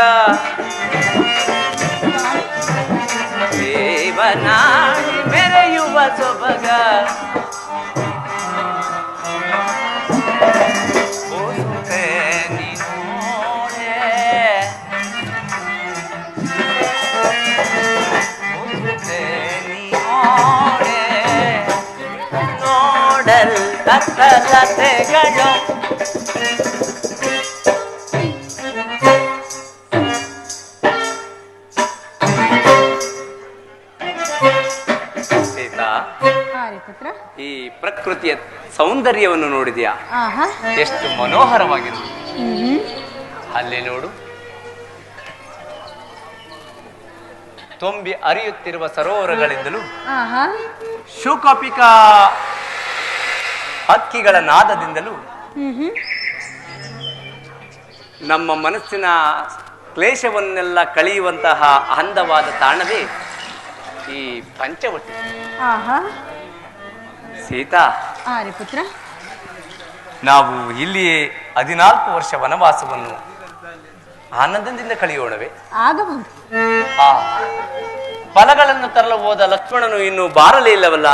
ಇವನಾಡಿ ಮೆರೆಯುವ ಸೊಬಗ ಓಸುತ್ತೆ ನೀನೋಡೆ ಓಸುತ್ತೆ ನೀನೋಡೆ ನೋಡಲ್ ಕತ್ತಲತೆಗಳು ಸೀತಾ ಪುತ್ರ. ಈ ಪ್ರಕೃತಿಯ ಸೌಂದರ್ಯವನ್ನು ನೋಡಿದ್ಯಾ? ಆಹಾ. ಎಷ್ಟು ಮನೋಹರವಾಗಿರುವುದು. ಅಲ್ಲೇ ನೋಡು, ತುಂಬಿ ಹರಿಯುತ್ತಿರುವ ಸರೋವರಗಳಿಂದಲೂ ಆಹಾ. ಶುಕಪಿಕ ಹಕ್ಕಿಗಳ ನಾದದಿಂದಲೂ ನಮ್ಮ ಮನಸ್ಸಿನ ಕ್ಲೇಶವನ್ನೆಲ್ಲ ಕಳೆಯುವಂತಹ ಅಂದವಾದ ತಾಣವೇ ಈ ಪಂಚವಟಿ. ಆಹಾ. ಸೀತಾ, ಪುತ್ರ. ನಾವು ಇಲ್ಲಿಯೇ 14 ವರ್ಷ ವನವಾಸವನ್ನು ಆನಂದದಿಂದ ಕಳೆಯೋಣವೇ? ಆಗಬಹುದು. ಆ ಫಲಗಳನ್ನು ತರಲು ಹೋದ ಲಕ್ಷ್ಮಣನು ಇನ್ನು ಬಾರಲೇ ಇಲ್ಲವಲ್ಲ?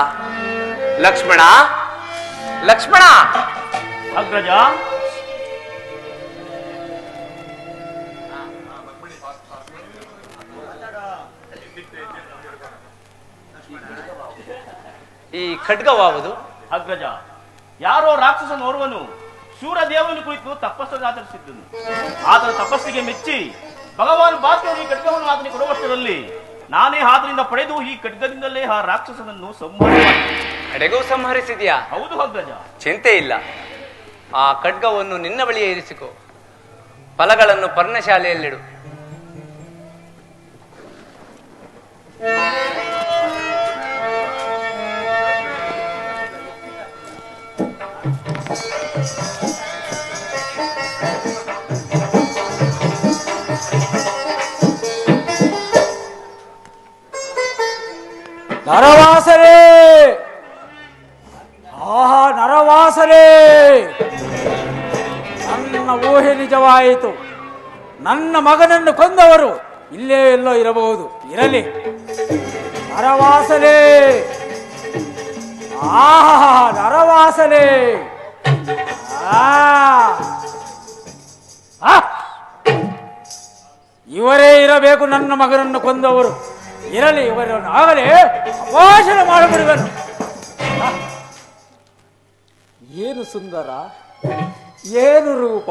ಲಕ್ಷ್ಮಣ, ಲಕ್ಷ್ಮಣ! ಅಗ್ರಜ, ಈ ಖಡ್ಗವಾವುದು? ಅಗ್ರಜ, ಯಾರೋ ರಾಕ್ಷಸನೋರ್ವನು ಶೂರದೇವನ ಕುರಿತು ತಪಸ್ಸನ್ನು ಆಚರಿಸಿದ್ದನು. ಆತನ ತಪಸ್ಸಿಗೆ ಮೆಚ್ಚಿ ಭಗವಾನ್ ಭಾಸ್ಕರ ಈ ಖಡ್ಗವನ್ನು ಆತನಿಗೆ ಕೊಡುವಷ್ಟರಲ್ಲಿ ನಾನೇ ಆತನಿಂದ ಪಡೆದು ಈ ಖಡ್ಗದಿಂದಲೇ ಆ ರಾಕ್ಷಸನನ್ನು ಸಂಹಾರ ಮಾಡಿದೆ. ಕಡೆಗೂ ಸಂಹರಿಸಿದ್ಯಾ? ಹೌದು ಅಗ್ರಜ. ಚಿಂತೆ ಇಲ್ಲ, ಆ ಖಡ್ಗವನ್ನು ನಿನ್ನ ಬಳಿಯೇ ಇರಿಸಿಕೊ. ಫಲಗಳನ್ನು ಪರ್ಣಶಾಲೆಯಲ್ಲಿಡು. ನರವಾಸರೇ, ಆಹಾ ನರವಾಸರೇ, ನನ್ನ ಊಹೆ ನಿಜವಾಯಿತು. ನನ್ನ ಮಗನನ್ನು ಕೊಂದವರು ಇಲ್ಲೇ ಎಲ್ಲೋ ಇರಬಹುದು. ಇರಲಿ. ನರವಾಸರೇ, ನರವಾಸನೆ. ಇವರೇ ಇರಬೇಕು ನನ್ನ ಮಗನನ್ನು ಕೊಂದವರು. ಇರಲಿ, ಇವರನ್ನು ಆಗಲೇ ಅಪೋಷಣೆ ಮಾಡಿಬಿಡುವನು. ಏನು ಸುಂದರ, ಏನು ರೂಪ,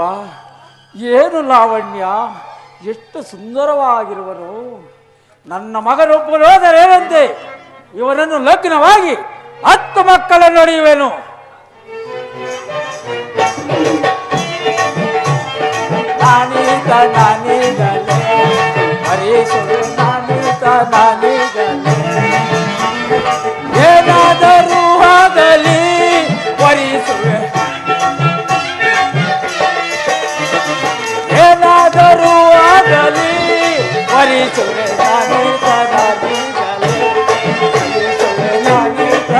ಏನು ಲಾವಣ್ಯ, ಎಷ್ಟು ಸುಂದರವಾಗಿರುವನು. ನನ್ನ ಮಗನೊಬ್ಬನೋದರೇನಂತೆ ಇವನನ್ನು ಲಗ್ನವಾಗಿ 10 ಮಕ್ಕಳನ್ನು ನಡೆಯುವೆನು. ನಾನೀಗ ನಾನೀಗಲೇ ಹರೀಶರು, ನಾನೀಗ ನಾನೀಗಲೇ ಏನಾದರೂ ಆಗಲಿ ವರಿಸುವೆ, ಏನಾದರೂ ಆಗಲಿ ವರಿಸುವೆ. ನಾನೀಗ ನಾನೀಗಲೇ ವರಿಸುವೆ, ನಾನೀಗ.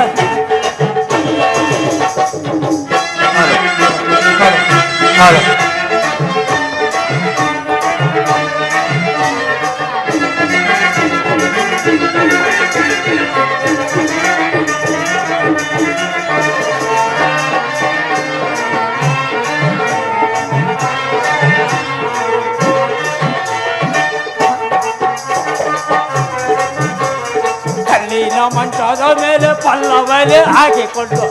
ಕಲ್ಲಿನ ಮಂಚದ ಮೇಲೆ ಪಲ್ಲವಲೆ ಹಾಕಿಕೊಂಡು,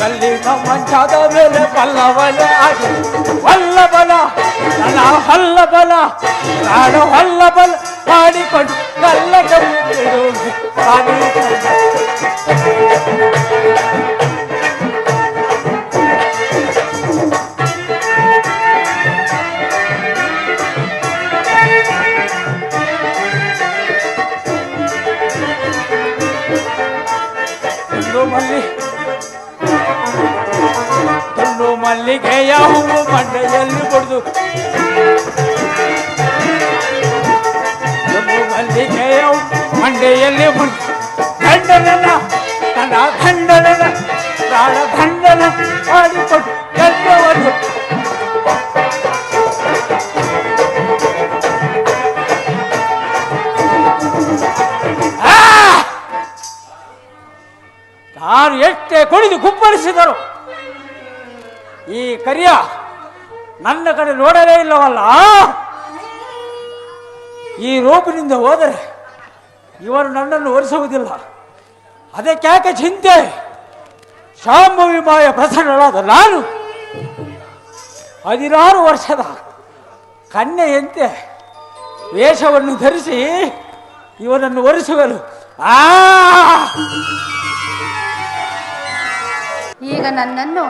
ಕಲ್ಲಿನ ಮಂಚದ ಮೇಲೆ ಪಲ್ಲವಲೆ ಹಾಕಿ ವಲ್ಲಬಲ ನನ್ನ ಹಲ್ಲಬಲ ನಾಡು ಹಲ್ಲಬಲ ಮಾಡಿಕೊಂಡು ಕಲ್ಲ ಕಲ್ಲಿಡು. ತುಂಡು ಮಲ್ಲಿಗೆಯ ಹೂವು ಮಂಡೆಯಲ್ಲಿ ಬಡ್ದು, ತುಂಡು ಮಲ್ಲಿಗೆಯ ಮಂಡೆಯಲ್ಲಿ ಬಡ್ದು ಗಂಡನನ್ನ ನನ್ನ ಗಂಡನನ್ನ ಪ್ರಾಣ ಗಂಡನ ಮಾಡಿಕೊಟ್ಟು ಗಂಡವನ್ನು ನಾನು ಎಷ್ಟೇ ಕುಣಿದು ಕುಪ್ಪಳಿಸಿದರು ಈ ಕರಿಯ ನನ್ನ ಕಡೆ ನೋಡಲೇ ಇಲ್ಲವಲ್ಲ. ಈ ರೂಪಿನಿಂದ ಹೋದರೆ ಇವರು ನನ್ನನ್ನು ಒರೆಸುವುದಿಲ್ಲ. ಅದಕ್ಯಾಕೆ ಚಿಂತೆ? ಶಾಂಭವಿ ಮಾಯ ಪ್ರಸನ್ನಳಾದ ನಾನು 16 ವರ್ಷದ ಕನ್ಯೆಯಂತೆ ವೇಷವನ್ನು ಧರಿಸಿ ಇವನನ್ನು ಒರೆಸುವನು. ಈಗ ನನ್ನನ್ನು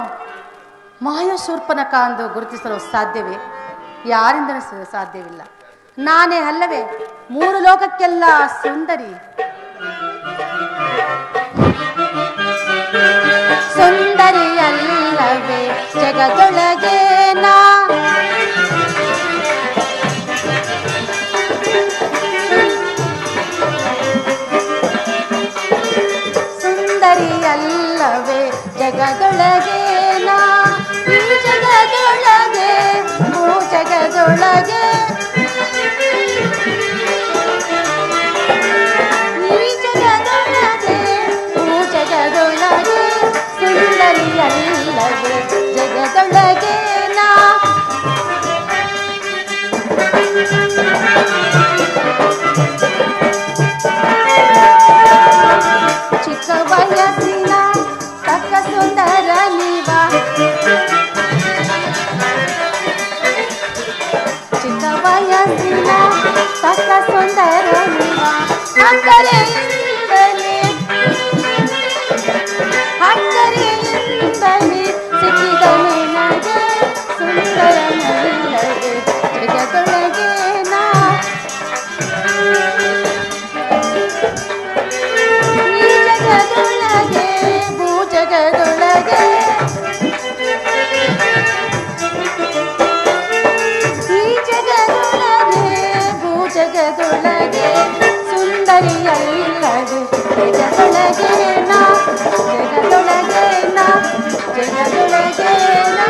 ಮಾಯಾಶೂರ್ಪನಖ ಎಂದು ಗುರುತಿಸಲು ಸಾಧ್ಯವೇ? ಯಾರಿಂದಲೂ ಸಾಧ್ಯವಿಲ್ಲ. ನಾನೇ ಅಲ್ಲವೇ 3 ಲೋಕಕ್ಕೆಲ್ಲ ಸುಂದರಿ. ಸುಂದರಿ ಅಲ್ಲವೇ ಜಗದೊಳಗೆ ನಾ, ಸುಂದರಿ ಅಲ್ಲವೇ ಜಗದೊಳಗೆ ನಾ, ಈ ಜಗದೊಳಗೆ ಭೂ ಜಗದೊಳಗೆ, ಈ ಜಗದೊಳಗೆ ಭೂ ಜಗದೊಳಗೆ, ಸುಂದರಿ ಅಲ್ಲವೇ ಜಗದೊಳಗೆ ನಾ. ಚಿಕ್ಕ ವಯಸ್ಸಿನ ತಕ್ಕ ಸುಂದರ ನೀವ, ಚಿಕ್ಕ ವಯಸ್ಸಿನ ತಕ್ಕ ಸುಂದರ ನೀವ, ಅಕ್ಕರೆಯಿಂದಲೇ ಅಕ್ಕರೆಯಿಂದಲೇ ಸಿಕ್ಕಿದ ನಿನಗೆ ಸುಂದರ ನಲ್ಲವೇ ಜಗದೊಳಗೆ ನಾ. ಈ ಜಗದೊಳಗೆ ಭೂ ಜಗದೊಳಗೆ, ಈ ಜಗದೊಳಗೆ ಭೂ ಜಗದೊಳಗೆ, ಸುಂದರಿ ಅಲ್ಲವೇ ಜಗದೊಳಗೆ ನಾ, ಜಗದೊಳಗೆ ನಾ, ಜಗದೊಳಗೆ ನಾ.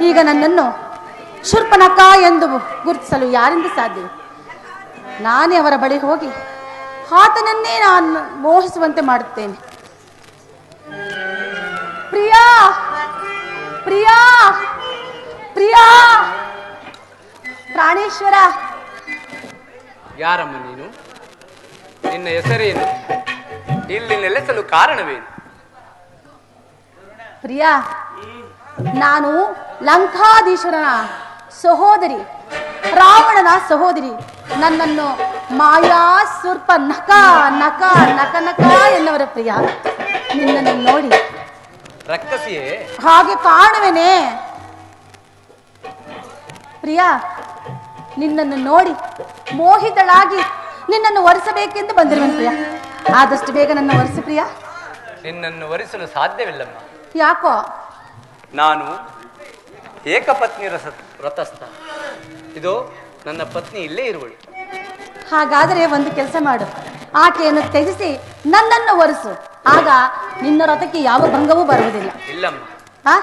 ಈಗ ನನ್ನನ್ನು ಶೂರ್ಪನಖ ಎಂದು ಗುರುತಿಸಲು ಯಾರಿಂದ ಸಾಧ್ಯ? ನಾನೇ ಅವರ ಬಳಿ ಹೋಗಿ ಆತನನ್ನೇ ನಾನು ಮೋಹಿಸುವಂತೆ ಮಾಡುತ್ತೇನೆ. ಪ್ರಿಯಾ, ಪ್ರಿಯಾ, ಪ್ರಿಯಾ, ಪ್ರಾಣೇಶ್ವರ. ಯಾರಮ್ಮ ನೀನು? ನಿನ್ನ ಹೆಸರೇನು? ಇಲ್ಲಿ ನೆಲೆಸಲು ಕಾರಣವೇನು? ಪ್ರಿಯಾ, ನಾನು ಲಂಕಾಧೀಶ್ವರನ ಸಹೋದರಿ, ರಾವಣನ ಸಹೋದರಿ. ನನ್ನನ್ನು ಮಾಯಾ ಸುರ್ಪ ನಕ ನಕ ನಕ ನಕ ಎನ್ನುವರ. ಪ್ರಿಯ, ನಿನ್ನನ್ನು ನೋಡಿ ರಕ್ಕಸಿಯೇ ಹಾಗೆ ಕಾಣುವೆನೆ. ಪ್ರಿಯಾ, ನಿನ್ನನ್ನು ನೋಡಿ ಮೋಹಿತಳಾಗಿ ನಿನ್ನನ್ನು ಒರೆಸಬೇಕೆಂದು ಬಂದಿರುವನು. ಪ್ರಿಯ, ಆದಷ್ಟು ಬೇಗ ನನ್ನ ಒರೆಸು ಪ್ರಿಯ. ನಿನ್ನನ್ನು ವರಿಸಲು ಸಾಧ್ಯವಿಲ್ಲಮ್ಮ. ಯಾಕೋ? ನಾನು ಏಕಪತ್ನಿ ವ್ರತಸ್ಥ. ಇದು ನನ್ನ ಪತ್ನಿ ಇಲ್ಲೇ ಇರುವಳು. ಹಾಗಾದರೆ ಒಂದು ಕೆಲಸ ಮಾಡು, ಆಕೆಯನ್ನು ತ್ಯಜಿಸಿ ನನ್ನನ್ನು ಒರೆಸು. ಆಗ ನಿನ್ನ ವ್ರತಕ್ಕೆ ಯಾವ ಭಂಗವೂ ಬರುವುದಿಲ್ಲ. ಇಲ್ಲಮ್ಮ, ಆ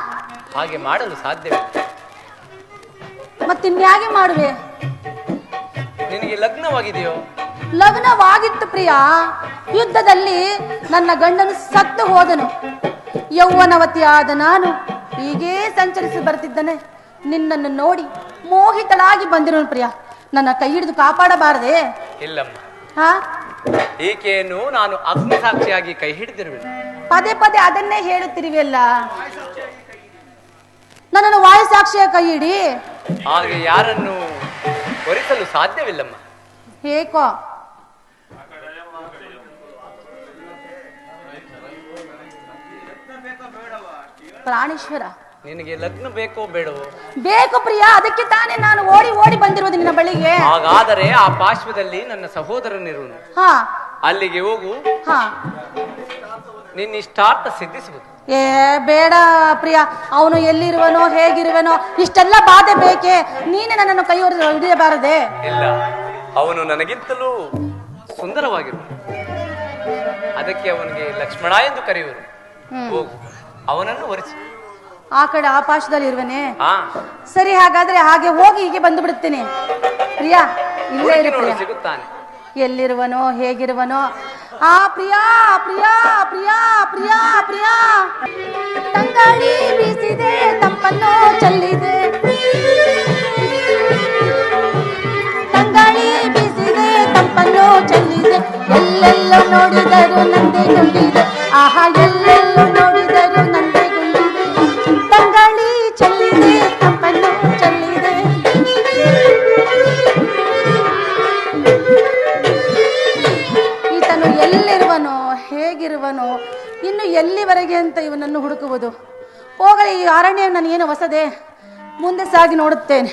ಹಾಗೆ ಮಾಡಲು ಸಾಧ್ಯವಿಲ್ಲ. ಮತ್ತಿನ್ಯಾಗೆ ಮಾಡುವೆ? ನಿನಗೆ ಲಗ್ನವಾಗಿದೆಯೋ? ಲಗ್ನವಾಗಿತ್ತು ಪ್ರಿಯ. ಯುದ್ಧದಲ್ಲಿ ನನ್ನ ಗಂಡನು ಸತ್ತು ಹೋದನು. ಯೌವನವತಿಯಾದ ನಾನು ಹೀಗೇ ಸಂಚರಿಸಿ ಬರ್ತಿದ್ದನೆ. ನಿನ್ನನ್ನು ನೋಡಿ ಮೋಹಿತಳಾಗಿ ಬಂದಿರೋನು ಪ್ರಿಯ. ನನ್ನ ಕೈ ಹಿಡಿದು ಕಾಪಾಡಬಾರದೆ? ಇಲ್ಲಮ್ಮ, ಹಾ, ಈಕೆಯನ್ನು ನಾನು ಅಗ್ನಿ ಸಾಕ್ಷಿಯಾಗಿ ಕೈ ಹಿಡಿದಿರುವೆ. ಪದೇ ಪದೇ ಅದನ್ನೇ ಹೇಳುತ್ತಿರುವೆಲ್ಲ. ನನ್ನನ್ನು ವಾಯು ಸಾಕ್ಷಿಯ ಕೈ ಹಿಡಿ. ಹಾಗೆ ಯಾರನ್ನು ವರಿಸಲು ಸಾಧ್ಯವಿಲ್ಲಮ್ಮ. ಏಕೋ? ಪ್ರಾಣೇಶ್ವರ, ನಿನಗೆ ಲಗ್ನ ಬೇಕೋ ಬೇಡವೋ? ಬೇಕು ಪ್ರಿಯ. ಅದಕ್ಕೆ ತಾನೇ ನಾನು ಓಡಿ ಓಡಿ ಬಂದಿರೋದು ನಿನ್ನ ಬಳಿಗೆ. ಹಾಗಾದರೆ ಆ ಪಾರ್ಶ್ವದಲ್ಲಿ ನನ್ನ ಸಹೋದರನಿರುವನು. ಹಾ, ಅಲ್ಲಿಗೆ ಹೋಗು. ಹಾ. ನಿನ್ನ ಇಷ್ಟಾರ್ಥ ಸಿದ್ಧಿಸುವುದು. ಏ ಬೇಡ ಪ್ರಿಯ, ಅವನು ಎಲ್ಲಿರುವನೋ ಹೇಗಿರುವನೋ ಇಷ್ಟೆಲ್ಲ ಬಾಧೆ ಬೇಕೆ? ನೀನೆ ನನ್ನನ್ನು ಕೈ ಹಿಡಿಯಬಾರದೆ? ಇಲ್ಲ, ಅವನು ನನಗಿಂತಲೂ ಸುಂದರವಾಗಿರು. ಅದಕ್ಕೆ ಅವನಿಗೆ ಲಕ್ಷ್ಮಣ ಎಂದು ಕರೆಯುವರು. ಹೋಗು, ಅವನನ್ನು ವರಿಸು. ಆ ಕಡೆ ಆಕಾಶದಲ್ಲಿ ಇರುವನೆ? ಹಾ, ಸರಿ, ಹಾಗಾದ್ರೆ ಹಾಗೆ ಹೋಗಿ ಹೀಗೆ ಬಂದು ಬಿಡುತ್ತೇನೆ. ಪ್ರಿಯಾ, ಇಲ್ಲೇ ಇರು ಪ್ರಿಯ. ಸಿಗುತ್ತಾನೆ. ಎಲ್ಲಿರುವನೋ ಹೇಗಿರುವನೋ? ಆ ಪ್ರಿಯಾ, ಪ್ರಿಯಾ, ಪ್ರಿಯಾ, ಪ್ರಿಯಾ, ಪ್ರಿಯಾ. ತಂಗಾಳಿ ಬೀಸಿದೆ, ತಂಪನ್ನು ಚೆಲ್ಲಿದೆ. ತಂಗಾಳಿ ಬೀಸಿದೆ, ತಂಪನ್ನು ಚೆಲ್ಲಿದೆ. ಎಲ್ಲೆಲ್ಲೋ ನೋಡಿದರು ನಂದೆ ಗುಂಡಿದೆ. ಆಹಾ, ಎಲ್ಲೆಲ್ಲೋ ನೋಡಿದರು ನಂದೆ ಗುಂಡಿದೆ. ತಂಗಾಳಿ ಚೆಲ್ಲಿದೆ, ತಂಪನ್ನು ಚೆಲ್ಲಿದೆ. ಈತನು ಎಲ್ಲಿರುವನೋ ಹೇಗಿರುವನೋ, ಇನ್ನು ಎಲ್ಲಿವರೆಗೆ ಅಂತ ಇವನನ್ನು ಹುಡುಕುವುದು? ಹೋಗಲಿ, ಈ ಅರಣ್ಯ ನನಗೇನು ಹೊಸದೆ. ಮುಂದೆ ಸಾಗಿ ನೋಡುತ್ತೇನೆ.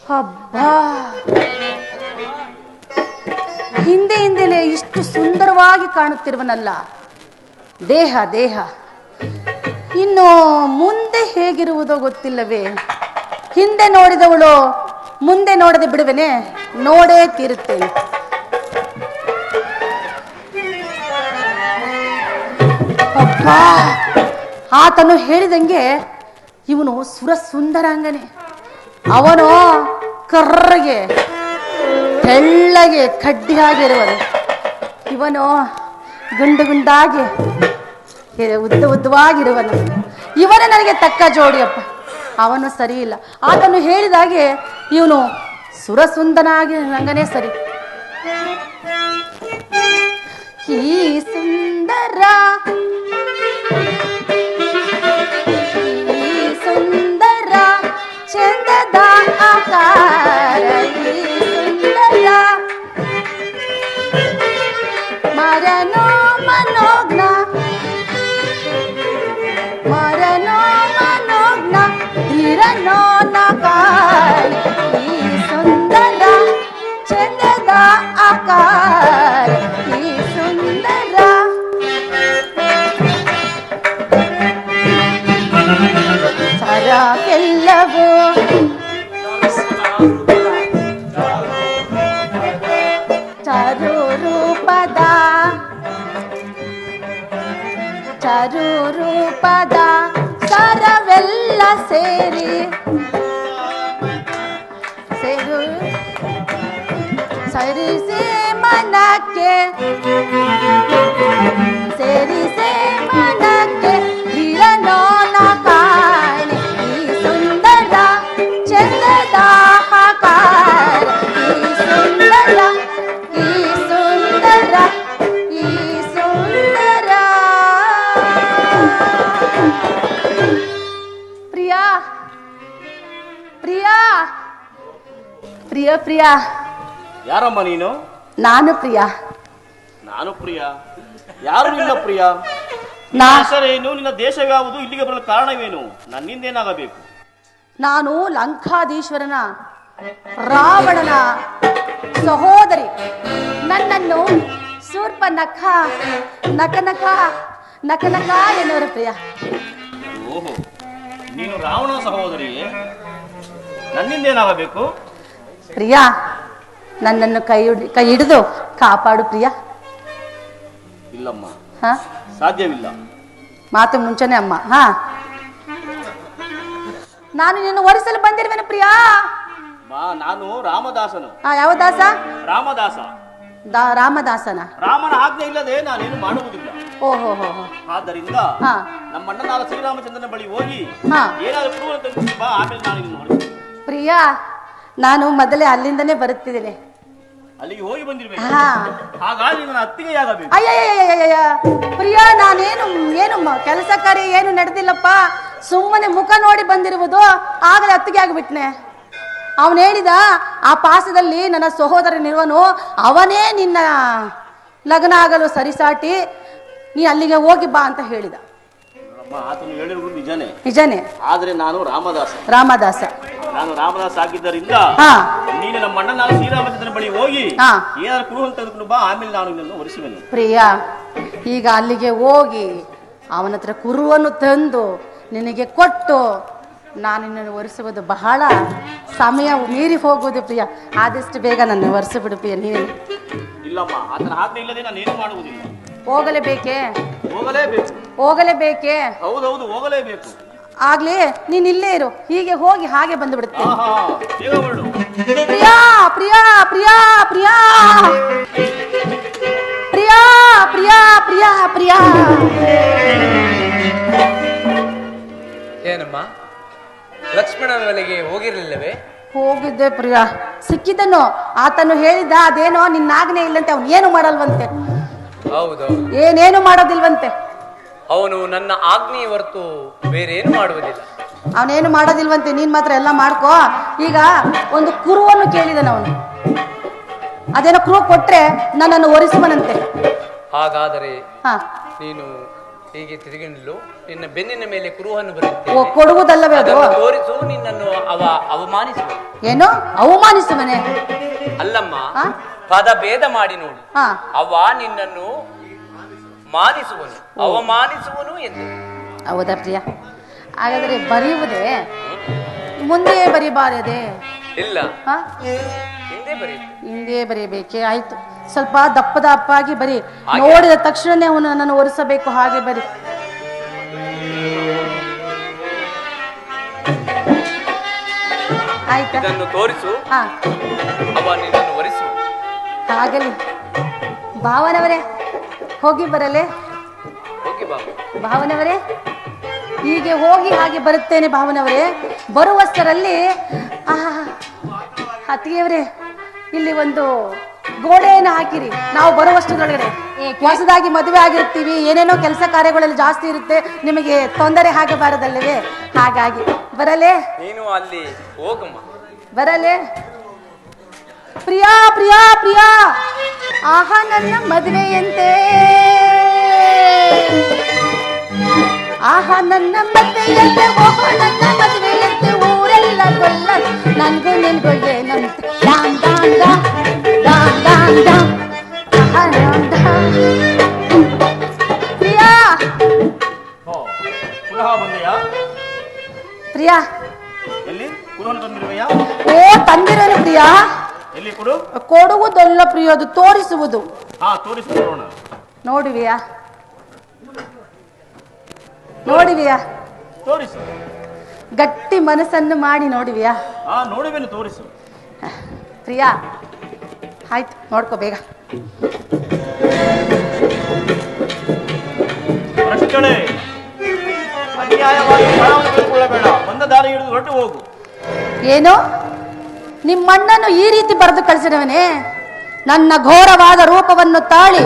ಹಬ್ಬಾ, ಹಿಂದೆಲೇ ಇಷ್ಟು ಸುಂದರವಾಗಿ ಕಾಣುತ್ತಿರುವನಲ್ಲ ದೇಹ ದೇಹ. ಇನ್ನು ಮುಂದೆ ಹೇಗಿರುವುದೋ ಗೊತ್ತಿಲ್ಲವೇ? ಹಿಂದೆ ನೋಡಿದವಳು ಮುಂದೆ ನೋಡದೆ ಬಿಡುವೆನೆ? ನೋಡೇ ತೀರುತ್ತೇನೆ. ಅಬ್ಬಾ, ಆತನು ಹೇಳಿದಂಗೆ ಇವನು ಸುರ ಸುಂದರಾಂಗನೆ. ಅವನು ಕರ್ರಗೆ ತೆಳ್ಳಗೆ ಕಡ್ಡಿಯಾಗಿರುವನು. ಇವನು ಗುಂಡು ಗುಂಡಾಗಿ ಉದ್ದ ಉದ್ದವಾಗಿರುವನು. ಇವನೇ ನನಗೆ ತಕ್ಕ ಜೋಡಿಯಪ್ಪ. ಅವನು ಸರಿ ಇಲ್ಲ. ಆತನು ಹೇಳಿದಾಗೆ ಇವನು ಸುರಸುಂದನಾಗಿ ನಂಗನೇ ಸರಿ. ಈ ಸುಂದರ ಚಂದದ ಆಕಾರ, ಈ ಸುಂದರ ಮರನೋ ಮನೋಜ್ಞ, ಮರನೋ ಮನೋಜ್ಞ ಧೀರನೋ ನಕಾರ. ಈ ಸುಂದರ ಚಂದದ ಆಕಾರ, ಈ ಸುಂದರ ಸರವೆಲ್ಲವೋ ಚಾರು ರೂಪ ಚರು ರೂಪದ ಸರವೆಲ್ಲ ಸೇರಿ ಸರಿಸಿ ಮನಕ್ಕೆ ಸೇರಿಸೆ ಮನಕ್ಕೆ ಹಿರನೋನ ಕಾಣೆ ಈ ಸುಂದರ ಚಂದದ ಆಕಾರ ಈ ಸುಂದರ ಈ ಸುಂದರ ಈ ಸುಂದರ ಪ್ರಿಯಾ ಪ್ರಿಯಾ ಪ್ರಿಯ ಪ್ರಿಯಾ ಯಾರಮ್ಮ ನೀನು? ನಾನು ಪ್ರಿಯಾ. ನಾನು ಪ್ರಿಯ? ಯಾರು ನಿನ್ನ ಪ್ರಿಯ? ಹೆಸರೇನು? ನಿನ್ನ ದೇಶವ್ಯಾವುದು? ಇಲ್ಲಿಗೆ ಬರಲು ಕಾರಣವೇನು? ನನ್ನಿಂದೇನಾಗಬೇಕು? ನಾನು ಲಂಕಾಧೀಶ್ವರನ ರಾವಣನ ಸಹೋದರಿ. ನನ್ನನ್ನು ಶೂರ್ಪ ನಖ ನಕನಕ ನಕನಕ ಎನ್ನುವರು ಪ್ರಿಯ. ಓಹೋ, ನೀನು ರಾವಣನ ಸಹೋದರಿಯೇ? ನನ್ನಿಂದೇನಾಗಬೇಕು? ಪ್ರಿಯಾ, ನನ್ನನ್ನು ಕೈ ಹಿಡಿದು ಕಾಪಾಡು ಪ್ರಿಯ. ಇಲ್ಲಮ್ಮ, ಹಾ, ಸಾಧ್ಯವಿಲ್ಲ. ಮಾತು ಮುಂಚೆನೆ ಅಮ್ಮ. ಹಾ, ನಾನು ನಿನ್ನ ಒರೆಸಲು ಬಂದಿರುವೆನು ಪ್ರಿಯಾ. ನಾನು ರಾಮದಾಸನು. ಯಾವ ದಾಸ? ರಾಮದಾಸ. ರಾಮದಾಸನ? ರಾಮನ ಆಜ್ಞೆ ಇಲ್ಲದೆ ನಾನೇನು ಮಾಡುವುದಿಲ್ಲ. ಓಹೋ. ಆದ್ದರಿಂದ ನಮ್ಮ ಅಣ್ಣನಾದ ಶ್ರೀರಾಮಚಂದ್ರನ ಬಳಿ ಹೋಗಿ ಏನಾದರೂ ಬಾ, ಆಮೇಲೆ ನಾನು ನಿನ್ನ ಹೊರಡ್ತೀನಿ. ಪ್ರಿಯಾ, ನಾನು ಮೊದಲೇ ಅಲ್ಲಿಂದನೇ ಬರುತ್ತಿದ್ದೇನೆ. ಅಲ್ಲಿಗೆ ಹೋಗಿ ಬಂದಿರ್ಬೇಕು. ಹಾಗಾಗಿ ನನ್ನ ಅತ್ತಿಗೆಯಾಗಬೇಕು. ಅಯ್ಯಯ್ಯ ಪ್ರಿಯಾ, ಏನು ಕೆಲಸ ಕಾರ್ಯ ಏನು ನಡೆದಿಲ್ಲಪ್ಪ. ಸುಮ್ಮನೆ ಮುಖ ನೋಡಿ ಬಂದಿರುವುದು, ಆಗಲೇ ಅತ್ತಿಗೆ ಆಗಿಬಿಟ್ನೆ. ಅವನು ಹೇಳಿದ, ಆ ಪಾಸದಲ್ಲಿ ನನ್ನ ಸಹೋದರನಿರುವನು, ಅವನೇ ನಿನ್ನ ಲಗ್ನ ಆಗಲು ಸರಿಸಾಟಿ, ನೀ ಅಲ್ಲಿಗೆ ಹೋಗಿ ಬಾ ಅಂತ ಹೇಳಿದ. ಆತನು ಹೇಳಿರುವುದು ನಿಜನೇ. ನಿಜನೇ. ಆದ್ರೆ ನಾನು ರಾಮದಾಸ. ನಾನು ರಾಮದಾಸ ಆಗಿದ್ದರಿಂದ ನೀನು ನಮ್ಮ ಅಣ್ಣನಾದ ಶ್ರೀರಾಮಚಂದ್ರನ ಬಳಿ ಹೋಗಿ ಏನಾದ್ರು ಕುರುಹನ್ನು ತೆಗೆದುಕೊಂಡು ಬಾ, ಆಮೇಲೆ ನಾನು ನಿನ್ನನ್ನು ಒರೆಸುವೆನು. ಪ್ರಿಯಾ, ಈಗ ಅಲ್ಲಿಗೆ ಹೋಗಿ ಅವನ ಹತ್ರ ಕುರುವನ್ನು ತಂದು ನಿನಗೆ ಕೊಟ್ಟು ನಾನು ನಿನ್ನನ್ನು ಒರೆಸುವುದು ಬಹಳ ಸಮಯ ಮೀರಿ ಹೋಗುವುದು ಪ್ರಿಯ. ಆದಷ್ಟು ಬೇಗ ನನ್ನ ಒರೆಸಿಬಿಡು ಪ್ರಿಯ. ನೀನು ಇಲ್ಲಮ್ಮ, ಆತನ ಆಜ್ಞೆ ಇಲ್ಲದೆ ನಾನು ಏನು ಮಾಡುವುದಿಲ್ಲ. ಹೋಗಲೇಬೇಕೆ? ಹೋಗಲೇಬೇಕೆ? ಹೌದೌದು, ಹೋಗಲೇಬೇಕು. ಆಗ್ಲಿ, ನೀನ್ ಇಲ್ಲೇ ಇರು. ಹೀಗೆ ಹೋಗಿ ಹಾಗೆ ಬಂದು ಬಿಡುತ್ತೆ. ಪ್ರಿಯಾ ಪ್ರಿಯಾ ಪ್ರಿಯಾ ಪ್ರಿಯಾ ಪ್ರಿಯಾ ಪ್ರಿಯಾ ಪ್ರಿಯಾ ಪ್ರಿಯಾ. ಏನಮ್ಮ, ಲಕ್ಷ್ಮಣನ ಬಳಿಗೆ ಹೋಗಿರಲಿಲ್ಲವೇ? ಹೋಗಿದ್ದೆ ಪ್ರಿಯಾ. ಸಿಕ್ಕಿದ್ದನು. ಆತನು ಹೇಳಿದ್ದ, ಅದೇನೋ ನಿನ್ನಾಗ್ನೇ ಇಲ್ಲಂತೆ, ಅವನು ಏನು ಮಾಡಲ್ವಂತೆ. ಹೌದೌದು, ಏನೇನು ಮಾಡೋದಿಲ್ವಂತೆ. ಅವನು ನನ್ನ ಆಜ್ಞೆ ಹೊರತು ಬೇರೇನು ಮಾಡುವುದಿಲ್ಲ. ಅವನೇನು ಮಾಡೋದಿಲ್ವಂತೆ. ನೀನ್ ಮಾತ್ರ ಎಲ್ಲ ಮಾಡ್ಕೋ. ಈಗ ಒಂದು ಕುರುವನ್ನು ಕೇಳಿದನು ಅವನು. ಅದೇನೋ ಕುರು ಕೊಟ್ರೆ ನನ್ನನ್ನು ಒರೆಸುವನಂತೆ. ಹಾಗಾದರೆ ನೀನು ಹೀಗೆ ತಿರುಗಿನಲು ನಿನ್ನ ಬೆನ್ನಿನ ಮೇಲೆ ಕುರುವನ್ನು ಬರುತ್ತೆ. ಕೊಡುವುದಲ್ಲವೇ ಅದು? ತೋರಿಸು, ನಿನ್ನನ್ನು ಅವಮಾನಿಸುವ. ಏನು ಅವಮಾನಿಸುವನೆ? ಅಲ್ಲಮ್ಮ, ಪದ ಭೇದ ಮಾಡಿ ನೋಡು. ಅವ ನಿನ್ನನ್ನು ಮಾನಿಸುವನು, ಅವಮಾನಿಸುವನು ಎಂದು. ಹೌದಾ ಪ್ರಿಯ? ಹಾಗಾದರೆ ಬರೆಯುವುದೇ ಮುಂದೆ ಬರೀಬಾರದೆ? ಇಲ್ಲ, ಹಿಂದೆ ಬರೆಯುತ್ತೆ. ಹಿಂದೆ ಬರೀಬೇಕೆ? ಆಯ್ತು, ಸ್ವಲ್ಪ ದಪ್ಪದಾಗಿ ಬರಿ. ನೋಡಿದ ತಕ್ಷಣನೇ ಅವನು ನನ್ನನ್ನು ಒರೆಸಬೇಕು, ಹಾಗೆ ಬರಿ. ಆಯ್ತಾ? ಇದನ್ನು ತೋರಿಸು, ಅವ ನಿನ್ನನ್ನು ಒರೆಸುವ. ಹಾಗಲಿ ಭಾವನವರೇ, ಹೋಗಿ ಬರಲೇ? ಭಾವನವರೇ, ಹೀಗೆ ಹೋಗಿ ಹಾಗೆ ಬರುತ್ತೇನೆ. ಭಾವನವರೇ, ಬರುವಷ್ಟರಲ್ಲಿ ಅತ್ತಿಗೆಯವರೇ, ಇಲ್ಲಿ ಒಂದು ಗೋಡೆಯನ್ನು ಹಾಕಿರಿ. ನಾವು ಬರುವಷ್ಟರೊಳಗಡೆ ಹೊಸದಾಗಿ ಮದುವೆ ಆಗಿರ್ತೀವಿ, ಏನೇನೋ ಕೆಲಸ ಕಾರ್ಯಗಳೆಲ್ಲ ಜಾಸ್ತಿ ಇರುತ್ತೆ, ನಿಮಗೆ ತೊಂದರೆ ಆಗಬಾರದಲ್ಲವೇ? ಹಾಗಾಗಿ ಬರಲೇ? ನೀನು ಅಲ್ಲಿ ಹೋಗಮ್ಮ. ಬರಲೇ? ಪ್ರಿಯಾ ಪ್ರಿಯಾ ಪ್ರಿಯಾ, ಆಹಾ ನನ್ನ ಮದುವೆಯಂತೆ, ಆಹಾ ನನ್ನ ಮದುವೆಯಂತೆ, ಓಹೋ ನನ್ನ ಮದುವೆಯಂತೆ, ಊರೆಲ್ಲ ಗೊಲ್ಲ ನನ್ಗೂ ನಿನ್ಗೂ ಏನಂತ. Don Don Don Don Don Don, ಆಹಾ ಡಾನ್ ಡಾನ್. ಪ್ರಿಯಾ, ಪುನಃ ಬಂದೆಯಾ? ಪ್ರಿಯಾ, ಎಲ್ಲಿ ಕುರುವನ್ನು ತಂದಿರುವೆಯಾ? ಓ, ತಂದಿರೋನು ಪ್ರಿಯಾ. ಎಲ್ಲಿ ಕೊಡು? ಕೊಡುವುದಲ್ಲ ಪ್ರಿಯ, ಅದು ತೋರಿಸುವುದು. ತೋರಿಸು ನೋಡೋಣ. ನೋಡುವಿಯಾ? ನೋಡಿವಿಯಾ? ತೋರಿಸು. ಗಟ್ಟಿ ಮನಸ್ಸನ್ನು ಮಾಡಿ ನೋಡಿವಿಯಾ? ನೋಡುವೆನು, ತೋರಿಸು. ಪ್ರಿಯಾ, ಆಯ್ತು, ನೋಡ್ಕೋ ಬೇಗ. ಭ್ರಷ್ಟಳೆ, ಅನ್ಯಾಯವಾಗಿ ಪ್ರಾಣವನ್ನು ಕಳೆದುಕೊಳ್ಳಬೇಡ. ಬಂದ ದಾರಿ ಹಿಡಿದು ಹೊರಟು ಹೋಗು. ಏನು, ನಿಮ್ಮಣ್ಣನು ಈ ರೀತಿ ಬರೆದು ಕಳಿಸಿದವನೇ? ನನ್ನ ಘೋರವಾದ ರೂಪವನ್ನು ತಾಳಿ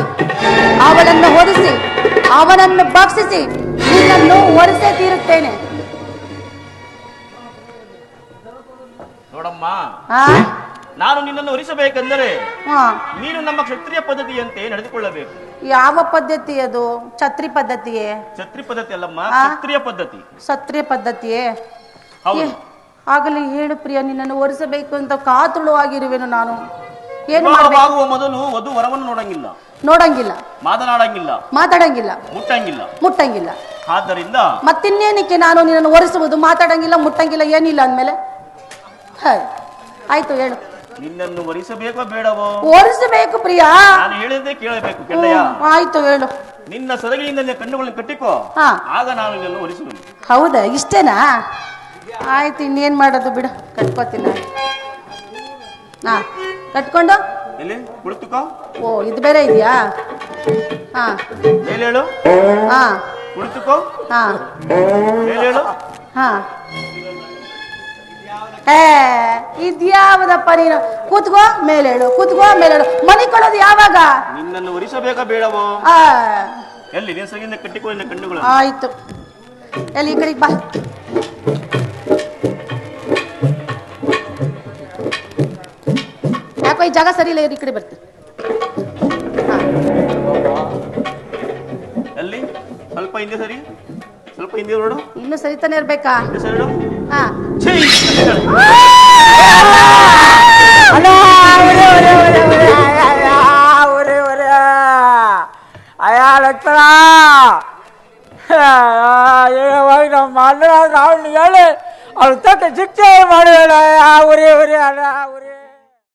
ಅವಳನ್ನು ಹೊರಿಸಿ ಅವನನ್ನು ಭಕ್ಷಿಸಿ ನಿನ್ನನ್ನು ಒರೆಸೇ ತೀರುತ್ತೇನೆ. ನೋಡಮ್ಮ, ಆ? ನಾನು ನಿನ್ನನ್ನು ಒರಿಸಬೇಕೆಂದರೆ ಹಾ. ನೀನು ನಮ್ಮ ಕ್ಷತ್ರಿಯ ಪದ್ಧತಿಯಂತೆ ನಡೆದುಕೊಳ್ಳಬೇಕು. ಯಾವ ಪದ್ಧತಿ ಅದು? ಛತ್ರಿ ಪದ್ಧತಿಯೇ? ಛತ್ರಿ ಪದ್ಧತಿ ಅಲ್ಲಮ್ಮ, ಆ? ಕ್ಷತ್ರಿಯ ಪದ್ಧತಿ. ಕ್ಷತ್ರಿಯ ಪದ್ಧತಿಯೇ? ಹೌದು. ಆಗಲಿ ಹೇಳು ಪ್ರಿಯ, ನಿನ್ನನ್ನು ಒರೆಸಬೇಕು ಅಂತ ಕಾತುಳುವಾಗಿರುವೆನು ನಾನು. ಏನು ವಿವಾಹವಾಗುವ ಮೊದಲು ವಧು ವರವನ್ನು ನೋಡಂಗಿಲ್ಲ, ನೋಡಂಗಿಲ್ಲ, ಮಾತನಾಡಂಗಿಲ್ಲ, ಮಾತಾಡಂಗಿಲ್ಲ, ಮುಟ್ಟಂಗಿಲ್ಲ. ಮುಟ್ಟಂಗಿಲ್ಲ. ಆದ್ದರಿಂದ ಮತ್ತಿನ್ನೇನಕ್ಕೆ ನಾನು ನಿನ್ನನ್ನು ಒರೆಸುವುದು? ಮಾತಾಡಂಗಿಲ್ಲ, ಮುಟ್ಟಂಗಿಲ್ಲ, ಏನಿಲ್ಲ ಅಂದ್ಮೇಲೆ ಆಯ್ತು ಹೇಳು. ನಿನ್ನನ್ನು ಒರಿಸಬೇಕೋ ಬೇಡವೋ? ಒರೆಸಬೇಕು ಪ್ರಿಯಾ. ನಾನು ಹೇಳಿದ್ದೆ ಕೇಳಬೇಕು ಕೆಳ್ಳೆಯ. ಆಯ್ತು ಹೇಳು. ನಿನ್ನ ಸೊರಗಿನಿಂದ ನಿನ್ನ ಕಣ್ಣುಗಳನ್ನು ಕಟ್ಟಿಕೋ, ಹಾ. ಆಗ ನಾನು ನಿನ್ನನ್ನು ಒರಿಸುವೆನು. ಹೌದಾ? ಇಷ್ಟೇನಾ? ಆಯ್ತು, ಇನ್ನೇನ್ ಮಾಡೋದು ಬಿಡು, ಕಟ್ಕೋತೀನಿ ನಾನು. ಹಾ, ಕಟ್ಕೊಂಡು ಎಲ್ಲಿ ಕುಳಿತುಕೋ. ಓ, ಇದು ಬೇರೆ ಇದೆಯಾ? ಹಾ, ಮೇಲೆ ಹೇಳು. ಹಾ, ಕುಳಿತುಕೋ. ಹಾ, ಮೇಲೆ ಹೇಳು. ಹಾ. ಇದ್ಯಾವುದಪ್ಪ ನೀನು? ಕೂತ್ಕೋ, ಮೇಲೇಳು, ಕೂತ್ಕೋ, ಮೇಲೇಳು. ಮನಿ ಕೊಡೋದು ಯಾವಾಗ? ನಿನ್ನನ್ನು ಒರಿಸಬೇಕಾ ಬೇಡವೋ? ಆ, ಎಲ್ಲಿ ನಿನ್ನ ಸೊರಗಿನಿಂದ ಕಟ್ಟಿಕೋ ನಿನ್ನ ಕಣ್ಣುಗಳು. ಆಯ್ತು, ಎಲ್ಲಿ ಈ ಕಡೆಗೆ ಬಾ. ಯಾಕೋ ಈ ಜಾಗ ಸರಿ ಇಲ್ಲ, ಈ ಕಡೆ ಬರ್ತೀನಿ. ಎಲ್ಲಿ ಸ್ವಲ್ಪ ಹಿಂದೆ ಸರಿ, ಸ್ವಲ್ಪ ಹಿಂದೆ ನೋಡು. ಇನ್ನು ಸರಿತಾನೆ ಇರ್ಬೇಕಾ? ಹಿಂದೆ ಸರಿ ನೋಡು. ಹಾ. ಛೀ! ಲಕ್ಷಣ ನಮ್ಮ ಅಣ್ಣ ರಾವಣ ಹೇಳಿ ಅವ್ರು ತಕ್ಕ ಶಿಕ್ಷೆ ಮಾಡಿ ಉರಿ ಉರಿ ಅಲ್ಲ ಉರಿ.